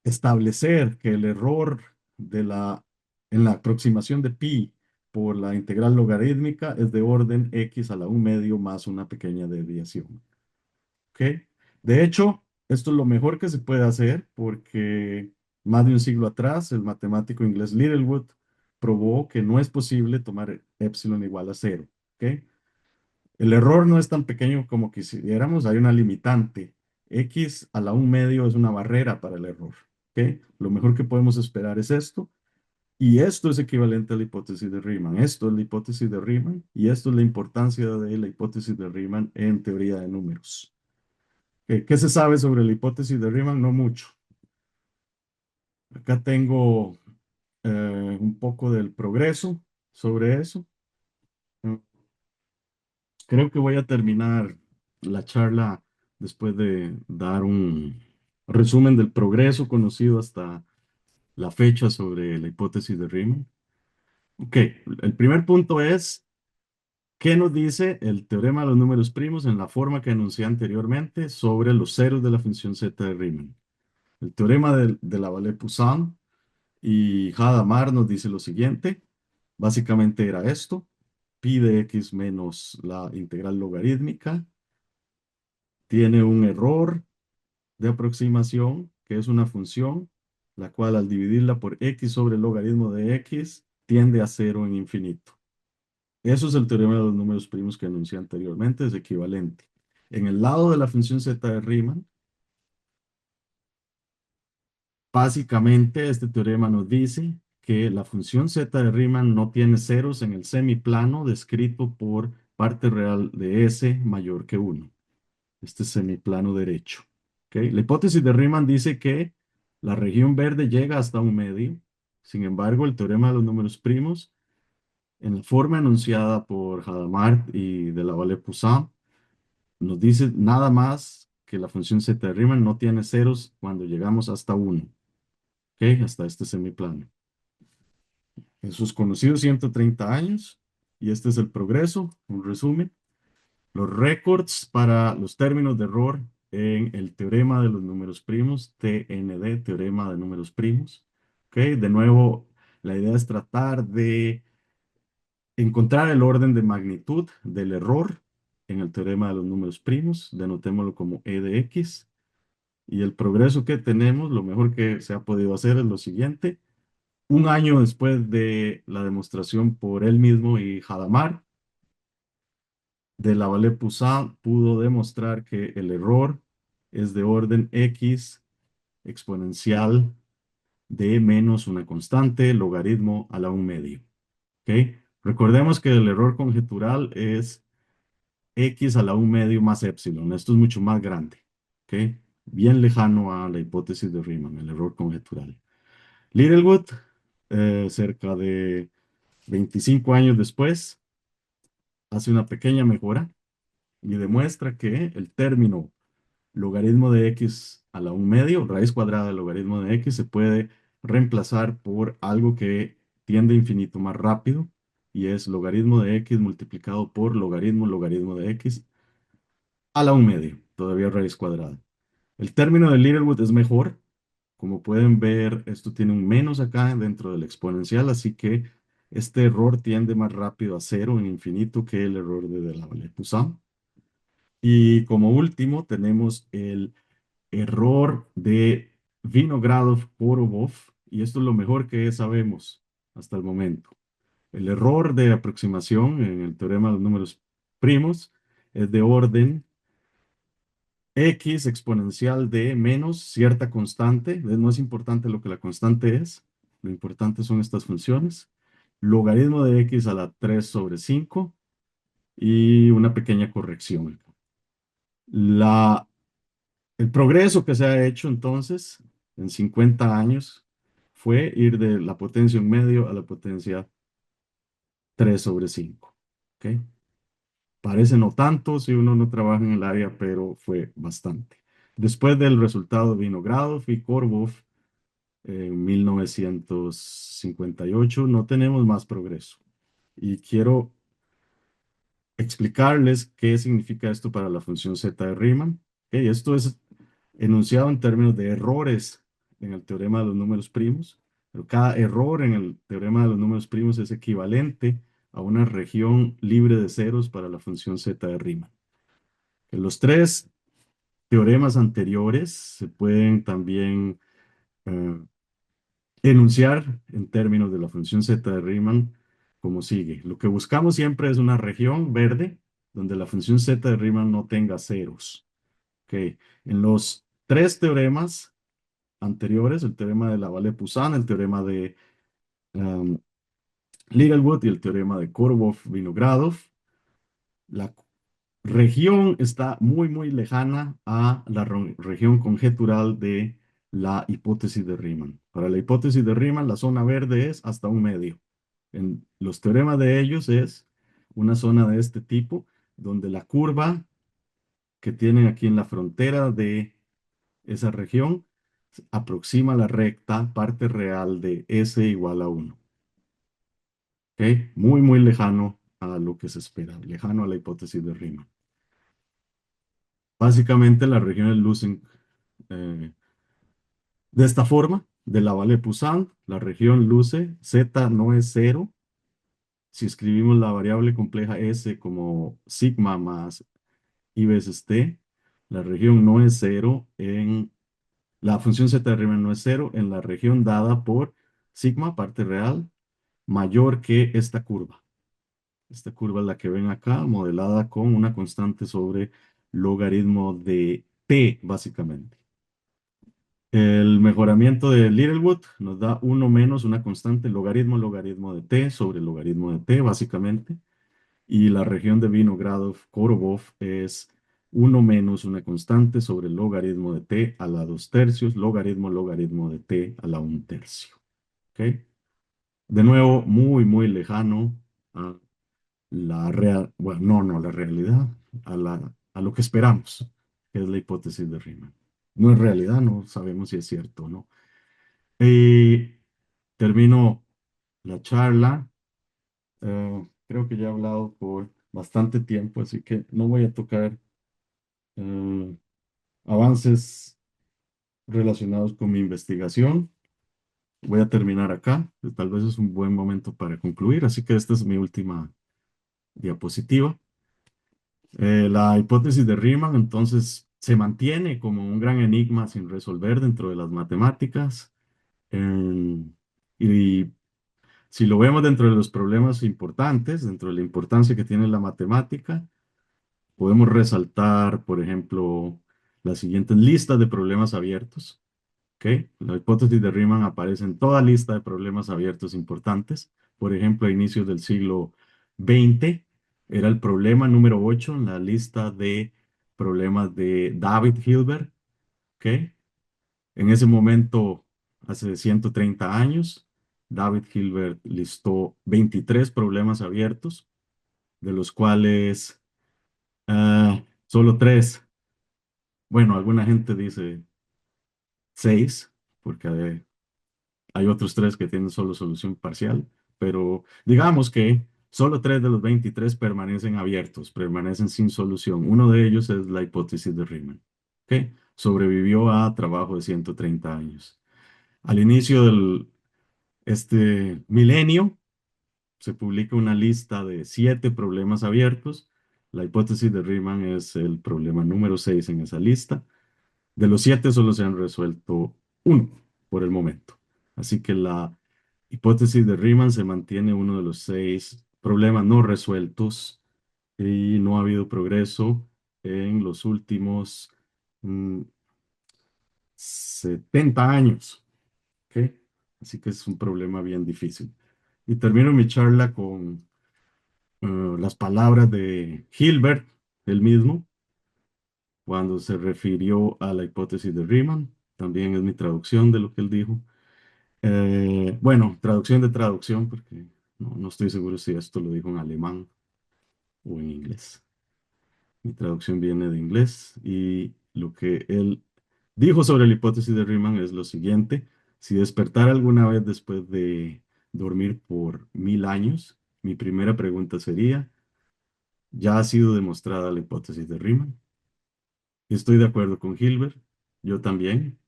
establecer que el error en la aproximación de pi por la integral logarítmica es de orden x a la 1 medio más una pequeña desviación. ¿Ok? De hecho, esto es lo mejor que se puede hacer porque más de un siglo atrás el matemático inglés Littlewood probó que no es posible tomar epsilon igual a cero. ¿Ok? El error no es tan pequeño como quisiéramos, hay una limitante. X a la 1 medio es una barrera para el error. ¿Ok? Lo mejor que podemos esperar es esto. Y esto es equivalente a la hipótesis de Riemann. Esto es la hipótesis de Riemann y esto es la importancia de la hipótesis de Riemann en teoría de números. ¿Qué se sabe sobre la hipótesis de Riemann? No mucho. Acá tengo un poco del progreso sobre eso. Mm, Creo que voy a terminar la charla después de dar un resumen del progreso conocido hasta la fecha sobre la hipótesis de Riemann. Ok, el primer punto es, ¿qué nos dice el teorema de los números primos en la forma que enuncié anteriormente sobre los ceros de la función z de Riemann? El teorema de la Vallée-Poisson y Hadamard nos dice lo siguiente. Básicamente era esto. Pi de x menos la integral logarítmica tiene un error de aproximación, que es una función, la cual al dividirla por x sobre el logaritmo de x tiende a cero en infinito. Eso es el teorema de los números primos que enuncié anteriormente, es equivalente. En el lado de la función z de Riemann, básicamente este teorema nos dice que la función z de Riemann no tiene ceros en el semiplano descrito por parte real de S mayor que 1. Este semiplano derecho. ¿Ok? La hipótesis de Riemann dice que la región verde llega hasta un medio. Sin embargo, el teorema de los números primos, en la forma enunciada por Hadamard y de la Vallée-Poisson, nos dice nada más que la función z de Riemann no tiene ceros cuando llegamos hasta 1. ¿Ok? Hasta este semiplano. En sus conocidos 130 años, y este es el progreso, un resumen. Los récords para los términos de error en el teorema de los números primos, TND, teorema de números primos. ¿Ok? De nuevo, la idea es tratar de encontrar el orden de magnitud del error en el teorema de los números primos, denotémoslo como E de X. Y el progreso que tenemos, lo mejor que se ha podido hacer es lo siguiente. Un año después de la demostración por él mismo y Hadamard, de la Vallée-Poisson pudo demostrar que el error es de orden x exponencial de menos una constante logaritmo a la 1 medio. ¿Ok? Recordemos que el error conjetural es x a la 1 medio más epsilon. Esto es mucho más grande. ¿Ok? Bien lejano a la hipótesis de Riemann, el error conjetural. Littlewood, cerca de 25 años después, hace una pequeña mejora y demuestra que el término logaritmo de x a la 1 medio, raíz cuadrada del logaritmo de x, se puede reemplazar por algo que tiende a infinito más rápido, y es logaritmo de x multiplicado por logaritmo de x a la 1 medio, todavía raíz cuadrada. El término de Littlewood es mejor. Como pueden ver, esto tiene un menos acá dentro del exponencial, así que este error tiende más rápido a cero en infinito que el error de la Vallée-Poisson. Y último tenemos el error de Vinogradov-Borovov, y esto es lo mejor que sabemos hasta el momento. El error de aproximación en el teorema de los números primos es de orden x exponencial de menos cierta constante. No es importante lo que la constante es, lo importante son estas funciones. Logaritmo de x a la 3 sobre 5 y una pequeña corrección. La El progreso que se ha hecho entonces en 50 años fue ir de la potencia en medio a la potencia 3 sobre 5. ¿Ok? Parece no tanto si uno no trabaja en el área, pero fue bastante. Después del resultado de Vinogradov y Korbov en 1958, no tenemos más progreso. Y quiero explicarles qué significa esto para la función z de Riemann. ¿Ok? Esto es enunciado en términos de errores en el teorema de los números primos, pero cada error en el teorema de los números primos es equivalente a una región libre de ceros para la función z de Riemann. En los tres teoremas anteriores se pueden también eh, enunciar en términos de la función z de Riemann como sigue. Lo que buscamos siempre es una región verde donde la función z de Riemann no tenga ceros. ¿Ok? En los tres teoremas anteriores, el teorema de la Vallée-Poisson, el teorema de um, Littlewood y el teorema de Korbov-Vinogradov, la región está muy, muy lejana a la región conjetural de la hipótesis de Riemann. Para la hipótesis de Riemann, la zona verde es hasta un medio. En los teoremas de ellos es una zona de este tipo, donde la curva que tienen aquí en la frontera de esa región aproxima la recta parte real de S igual a 1. ¿Ok? Muy, muy lejano a lo que se espera, lejano a la hipótesis de Riemann. Básicamente las regiones lucen eh, de esta forma, de la Vallée-Poisson, la región luce, Z no es cero. Si escribimos la variable compleja S como sigma más I veces T, la región no es cero en la función Z de Riemann no es cero en la región dada por sigma, parte real, mayor que esta curva. Esta curva es la que ven acá, modelada con una constante sobre logaritmo de t, básicamente. El mejoramiento de Littlewood nos da 1 menos una constante logaritmo de t sobre logaritmo de t, básicamente. Y la región de Vinogradov-Korobov es 1 menos una constante sobre logaritmo de t a la 2 tercios, logaritmo de t a la 1 tercio. ¿Ok? De nuevo, muy, muy lejano a la real, bueno, no, la realidad, a lo que esperamos, que es la hipótesis de Riemann. No es realidad, no sabemos si es cierto o no. Y termino la charla. Creo que ya he hablado por bastante tiempo, así que no voy a tocar eh, avances relacionados con mi investigación. Voy a terminar acá. Tal vez es un buen momento para concluir, así que esta es mi última diapositiva. La hipótesis de Riemann, entonces, se mantiene como un gran enigma sin resolver dentro de las matemáticas. Y si lo vemos dentro de los problemas importantes, dentro de la importancia que tiene la matemática, podemos resaltar, por ejemplo, las siguientes listas de problemas abiertos. ¿Ok? La hipótesis de Riemann aparece en toda lista de problemas abiertos importantes. Por ejemplo, a inicios del siglo XX era el problema número 8 en la lista de problemas de David Hilbert. ¿Ok? En ese momento, hace 130 años, David Hilbert listó 23 problemas abiertos, de los cuales solo 3, bueno, alguna gente dice 6, porque hay otros 3 que tienen solo solución parcial, pero digamos que solo 3 de los 23 permanecen abiertos, permanecen sin solución. Uno de ellos es la hipótesis de Riemann, que sobrevivió a trabajo de 130 años. Al inicio del este milenio, se publica una lista de 7 problemas abiertos. La hipótesis de Riemann es el problema número 6 en esa lista. De los 7 solo se han resuelto uno por el momento. Así que la hipótesis de Riemann se mantiene uno de los 6 problemas no resueltos y no ha habido progreso en los últimos mm, 70 años. ¿Ok? Así que es un problema bien difícil. Y termino mi charla con las palabras de Hilbert, el mismo, cuando se refirió a la hipótesis de Riemann. También es mi traducción de lo que él dijo. Bueno, traducción de traducción, porque no estoy seguro si esto lo dijo en alemán o en inglés. Mi traducción viene de inglés y lo que él dijo sobre la hipótesis de Riemann es lo siguiente. Si despertara alguna vez después de dormir por 1000 años, mi primera pregunta sería, ¿ya ha sido demostrada la hipótesis de Riemann? Estoy de acuerdo con Hilbert. Yo también.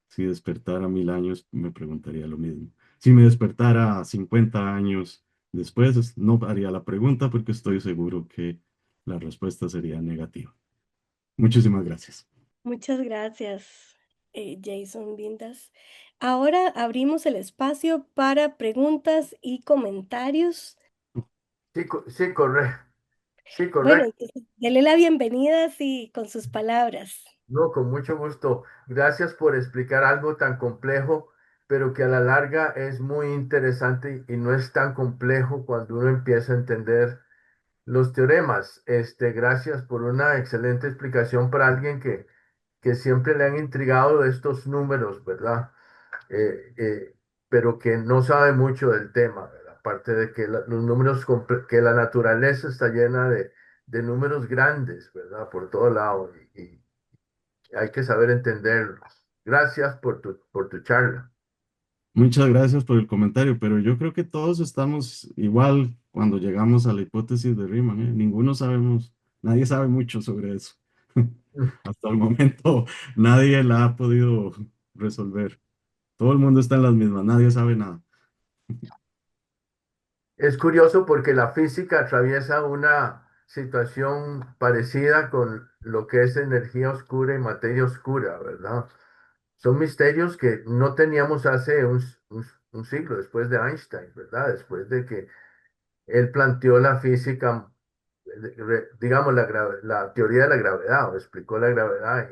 Si despertara 1000 años, me preguntaría lo mismo. Si me despertara 50 años después, no haría la pregunta porque estoy seguro que la respuesta sería negativa. Muchísimas gracias. Muchas gracias, Jason Vindas. Ahora abrimos el espacio para preguntas y comentarios. Sí, sí, correcto. Sí, Bueno, correcto. entonces, dele la bienvenida, sí, con sus palabras. No, con mucho gusto. Gracias por explicar algo tan complejo, pero que a la larga es muy interesante y no es tan complejo cuando uno empieza a entender los teoremas. Gracias por una excelente explicación para alguien que siempre le han intrigado estos números, ¿verdad? eh, eh, pero que no sabe mucho del tema, ¿verdad? Aparte de que los números, que la naturaleza está llena de números grandes, ¿verdad? Por todo lado y hay que saber entenderlos. Gracias por tu charla. Muchas gracias por el comentario, pero yo creo que todos estamos igual cuando llegamos a la hipótesis de Riemann, ¿eh? Ninguno sabemos, nadie sabe mucho sobre eso. Hasta el momento nadie la ha podido resolver. Todo el mundo está en las mismas, nadie sabe nada. Es curioso porque la física atraviesa una situación parecida con lo que es energía oscura y materia oscura, ¿verdad? Son misterios que no teníamos hace un siglo después de Einstein, ¿verdad? Después de que él planteó la física, digamos, la teoría de la gravedad, o explicó la gravedad.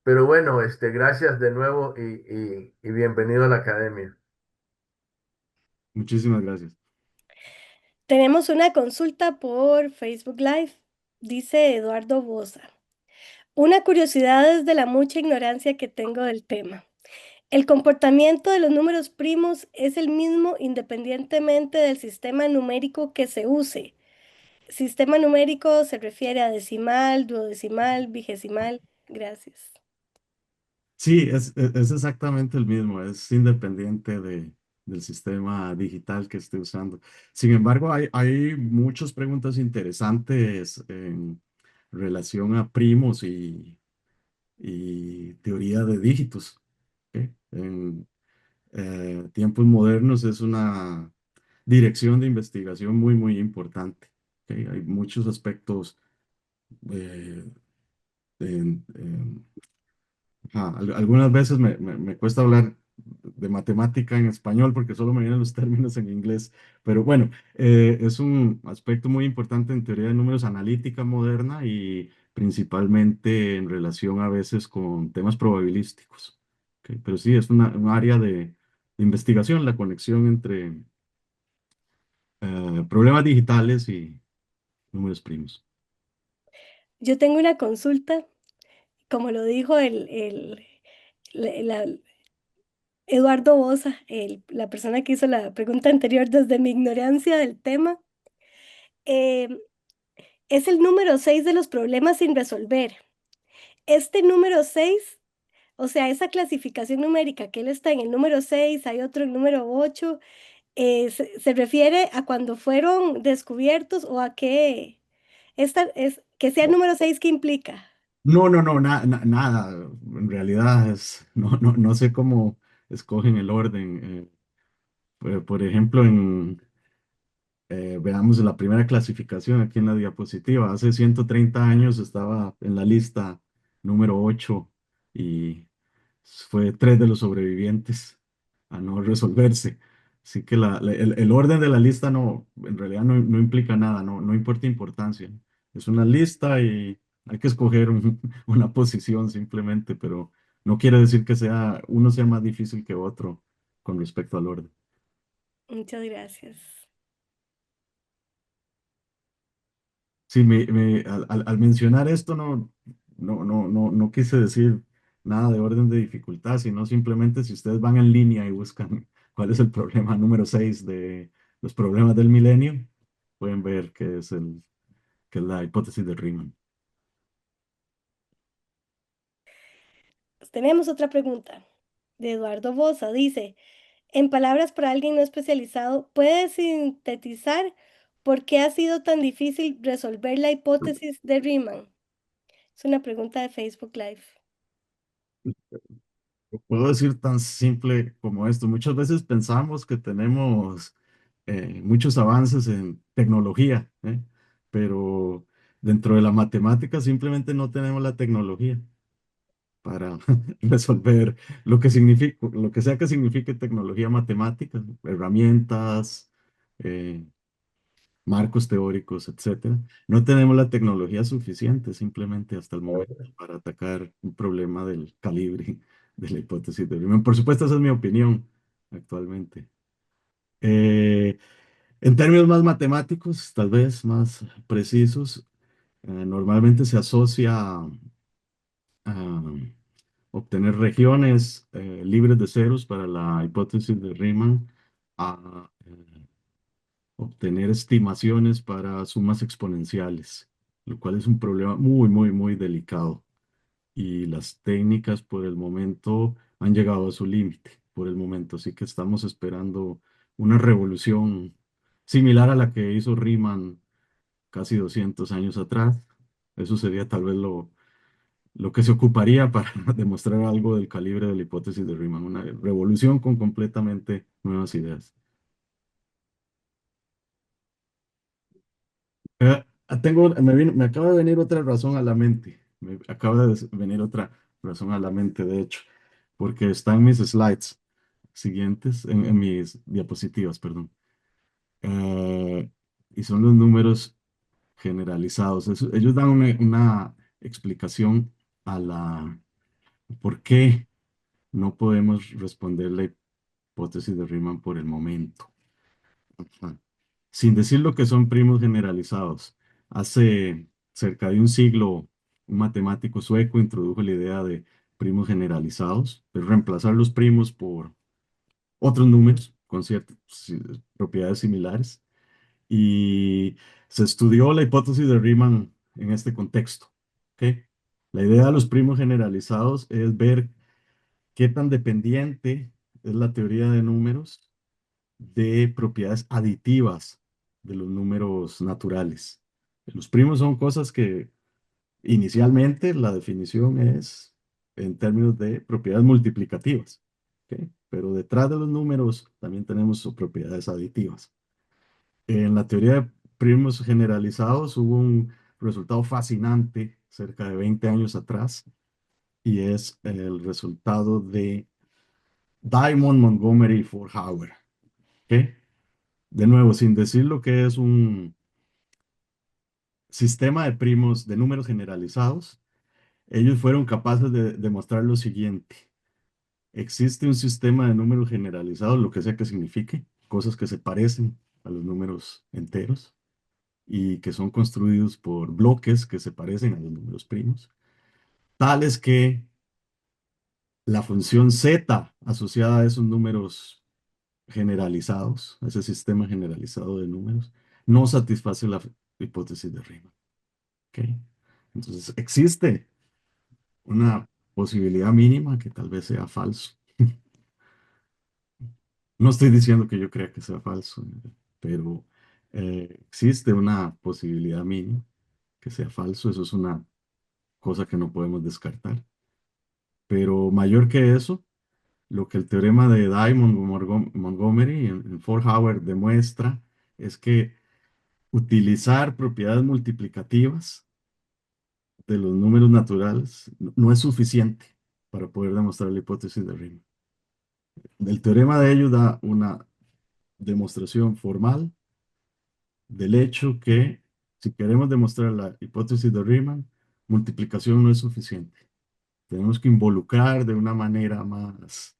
Pero bueno, gracias de nuevo y bienvenido a la academia. Muchísimas gracias. Tenemos una consulta por Facebook Live. Dice Eduardo Boza. Una curiosidad desde la mucha ignorancia que tengo del tema. ¿El comportamiento de los números primos es el mismo independientemente del sistema numérico que se use? Sistema numérico se refiere a decimal, duodecimal, vigesimal. Gracias. Sí, es exactamente el mismo, es independiente del sistema digital que esté usando. Sin embargo, hay muchas preguntas interesantes en relación a primos y teoría de dígitos. ¿Ok? En tiempos modernos es una dirección de investigación muy, muy importante. ¿Ok? Hay muchos aspectos eh, en ajá, algunas veces me cuesta hablar de matemática en español porque solo me vienen los términos en inglés, pero bueno, es un aspecto muy importante en teoría de números analítica moderna y principalmente en relación a veces con temas probabilísticos. ¿Ok? Pero sí, es un área de investigación, la conexión entre problemas digitales y números primos. Yo tengo una consulta, como lo dijo la- Eduardo Boza, la persona que hizo la pregunta anterior desde mi ignorancia del tema. Eh, es el número 6 de los problemas sin resolver. Este número 6, o sea, esa clasificación numérica que él está en el número 6, hay otro en el número 8, se refiere a cuando fueron descubiertos o a qué, que sea el número 6 que implica. No, no, no, nada. En realidad no sé cómo escogen el orden. Por ejemplo, veamos la primera clasificación aquí en la diapositiva. Hace 130 años estaba en la lista número 8 y fue tres de los sobrevivientes a no resolverse. Así que el orden de la lista no, en realidad no implica nada, no importa importancia. Es una lista y hay que escoger una posición simplemente, pero no quiere decir que uno sea más difícil que otro con respecto al orden. Muchas gracias. Sí, al mencionar esto no quise decir nada de orden de dificultad, sino simplemente si ustedes van en línea y buscan cuál es el problema número 6 de los problemas del milenio, pueden ver que es la hipótesis de Riemann. Tenemos otra pregunta de Eduardo Boza. Dice, en palabras para alguien no especializado, ¿puede sintetizar por qué ha sido tan difícil resolver la hipótesis de Riemann? Es una pregunta de Facebook Live. Puedo decir tan simple como esto. Muchas veces pensamos que tenemos muchos avances en tecnología, pero dentro de la matemática simplemente no tenemos la tecnología para resolver lo que sea que signifique tecnología matemática, herramientas, eh, marcos teóricos, etcétera. No tenemos la tecnología suficiente simplemente hasta el momento para atacar un problema del calibre de la hipótesis de Riemann. Por supuesto, esa es mi opinión actualmente. Eh, en términos más matemáticos, tal vez más precisos, normalmente se asocia a obtener regiones libres de ceros para la hipótesis de Riemann a obtener estimaciones para sumas exponenciales, lo cual es un problema muy, muy, muy delicado. Y las técnicas por el momento han llegado a su límite, por el momento. Así que estamos esperando una revolución similar a la que hizo Riemann casi 200 años atrás. Eso sería tal vez lo que se ocuparía para demostrar algo del calibre de la hipótesis de Riemann, una revolución con completamente nuevas ideas. Me acaba de venir otra razón a la mente. Me acaba de venir otra razón a la mente, de hecho, porque está en mis slides siguientes, en mis diapositivas, perdón. Eh, y son los números generalizados. Ellos dan una explicación a la por qué no podemos responder la hipótesis de Riemann por el momento. Ajá. Sin decir lo que son primos generalizados. Hace cerca de un siglo, un matemático sueco introdujo la idea de primos generalizados, de reemplazar los primos por otros números con ciertas propiedades similares. Y se estudió la hipótesis de Riemann en este contexto. ¿Ok? La idea de los primos generalizados es ver qué tan dependiente es la teoría de números de propiedades aditivas de los números naturales. Los primos son cosas que inicialmente la definición es en términos de propiedades multiplicativas, ¿ok? Pero detrás de los números también tenemos sus propiedades aditivas. En la teoría de primos generalizados hubo un resultado fascinante cerca de 20 años atrás y es el resultado de Diamond, Montgomery y Forhauer. ¿Ok? De nuevo, sin decir lo que es un sistema de primos de números generalizados, ellos fueron capaces de demostrar lo siguiente. Existe un sistema de números generalizados, lo que sea que signifique, cosas que se parecen a los números enteros y que son construidos por bloques que se parecen a los números primos, tales que la función z asociada a esos números generalizados, a ese sistema generalizado de números, no satisface la hipótesis de Riemann. ¿Ok? Entonces, existe una posibilidad mínima que tal vez sea falso. No estoy diciendo que yo crea que sea falso, pero existe una posibilidad mínima que sea falso. Eso es una cosa que no podemos descartar. Pero mayor que eso, lo que el teorema de Diamond-Montgomery en Forhauer demuestra es que utilizar propiedades multiplicativas de los números naturales no es suficiente para poder demostrar la hipótesis de Riemann. El teorema de ellos da una demostración formal del hecho que si queremos demostrar la hipótesis de Riemann, multiplicación no es suficiente. Tenemos que involucrar de una manera más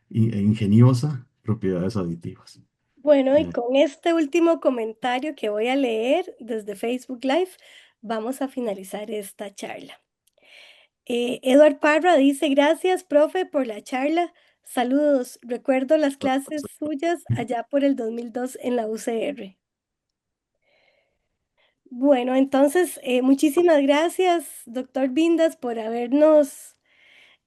ingeniosa propiedades aditivas. Bueno, y Eh, con este último comentario que voy a leer desde Facebook Live, vamos a finalizar esta charla. Edward Parra dice, gracias, profe, por la charla. Saludos. Recuerdo las clases suyas allá por el 2002 en la UCR. Bueno, entonces, muchísimas gracias, doctor Vindas, por habernos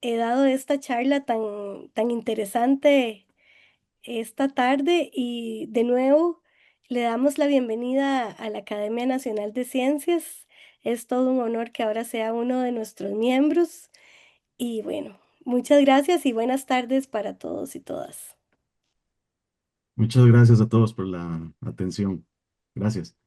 dado esta charla tan interesante esta tarde y de nuevo le damos la bienvenida a la Academia Nacional de Ciencias. Es todo un honor que ahora sea uno de nuestros miembros y bueno, muchas gracias y buenas tardes para todos y todas. Muchas gracias a todos por la atención. Gracias.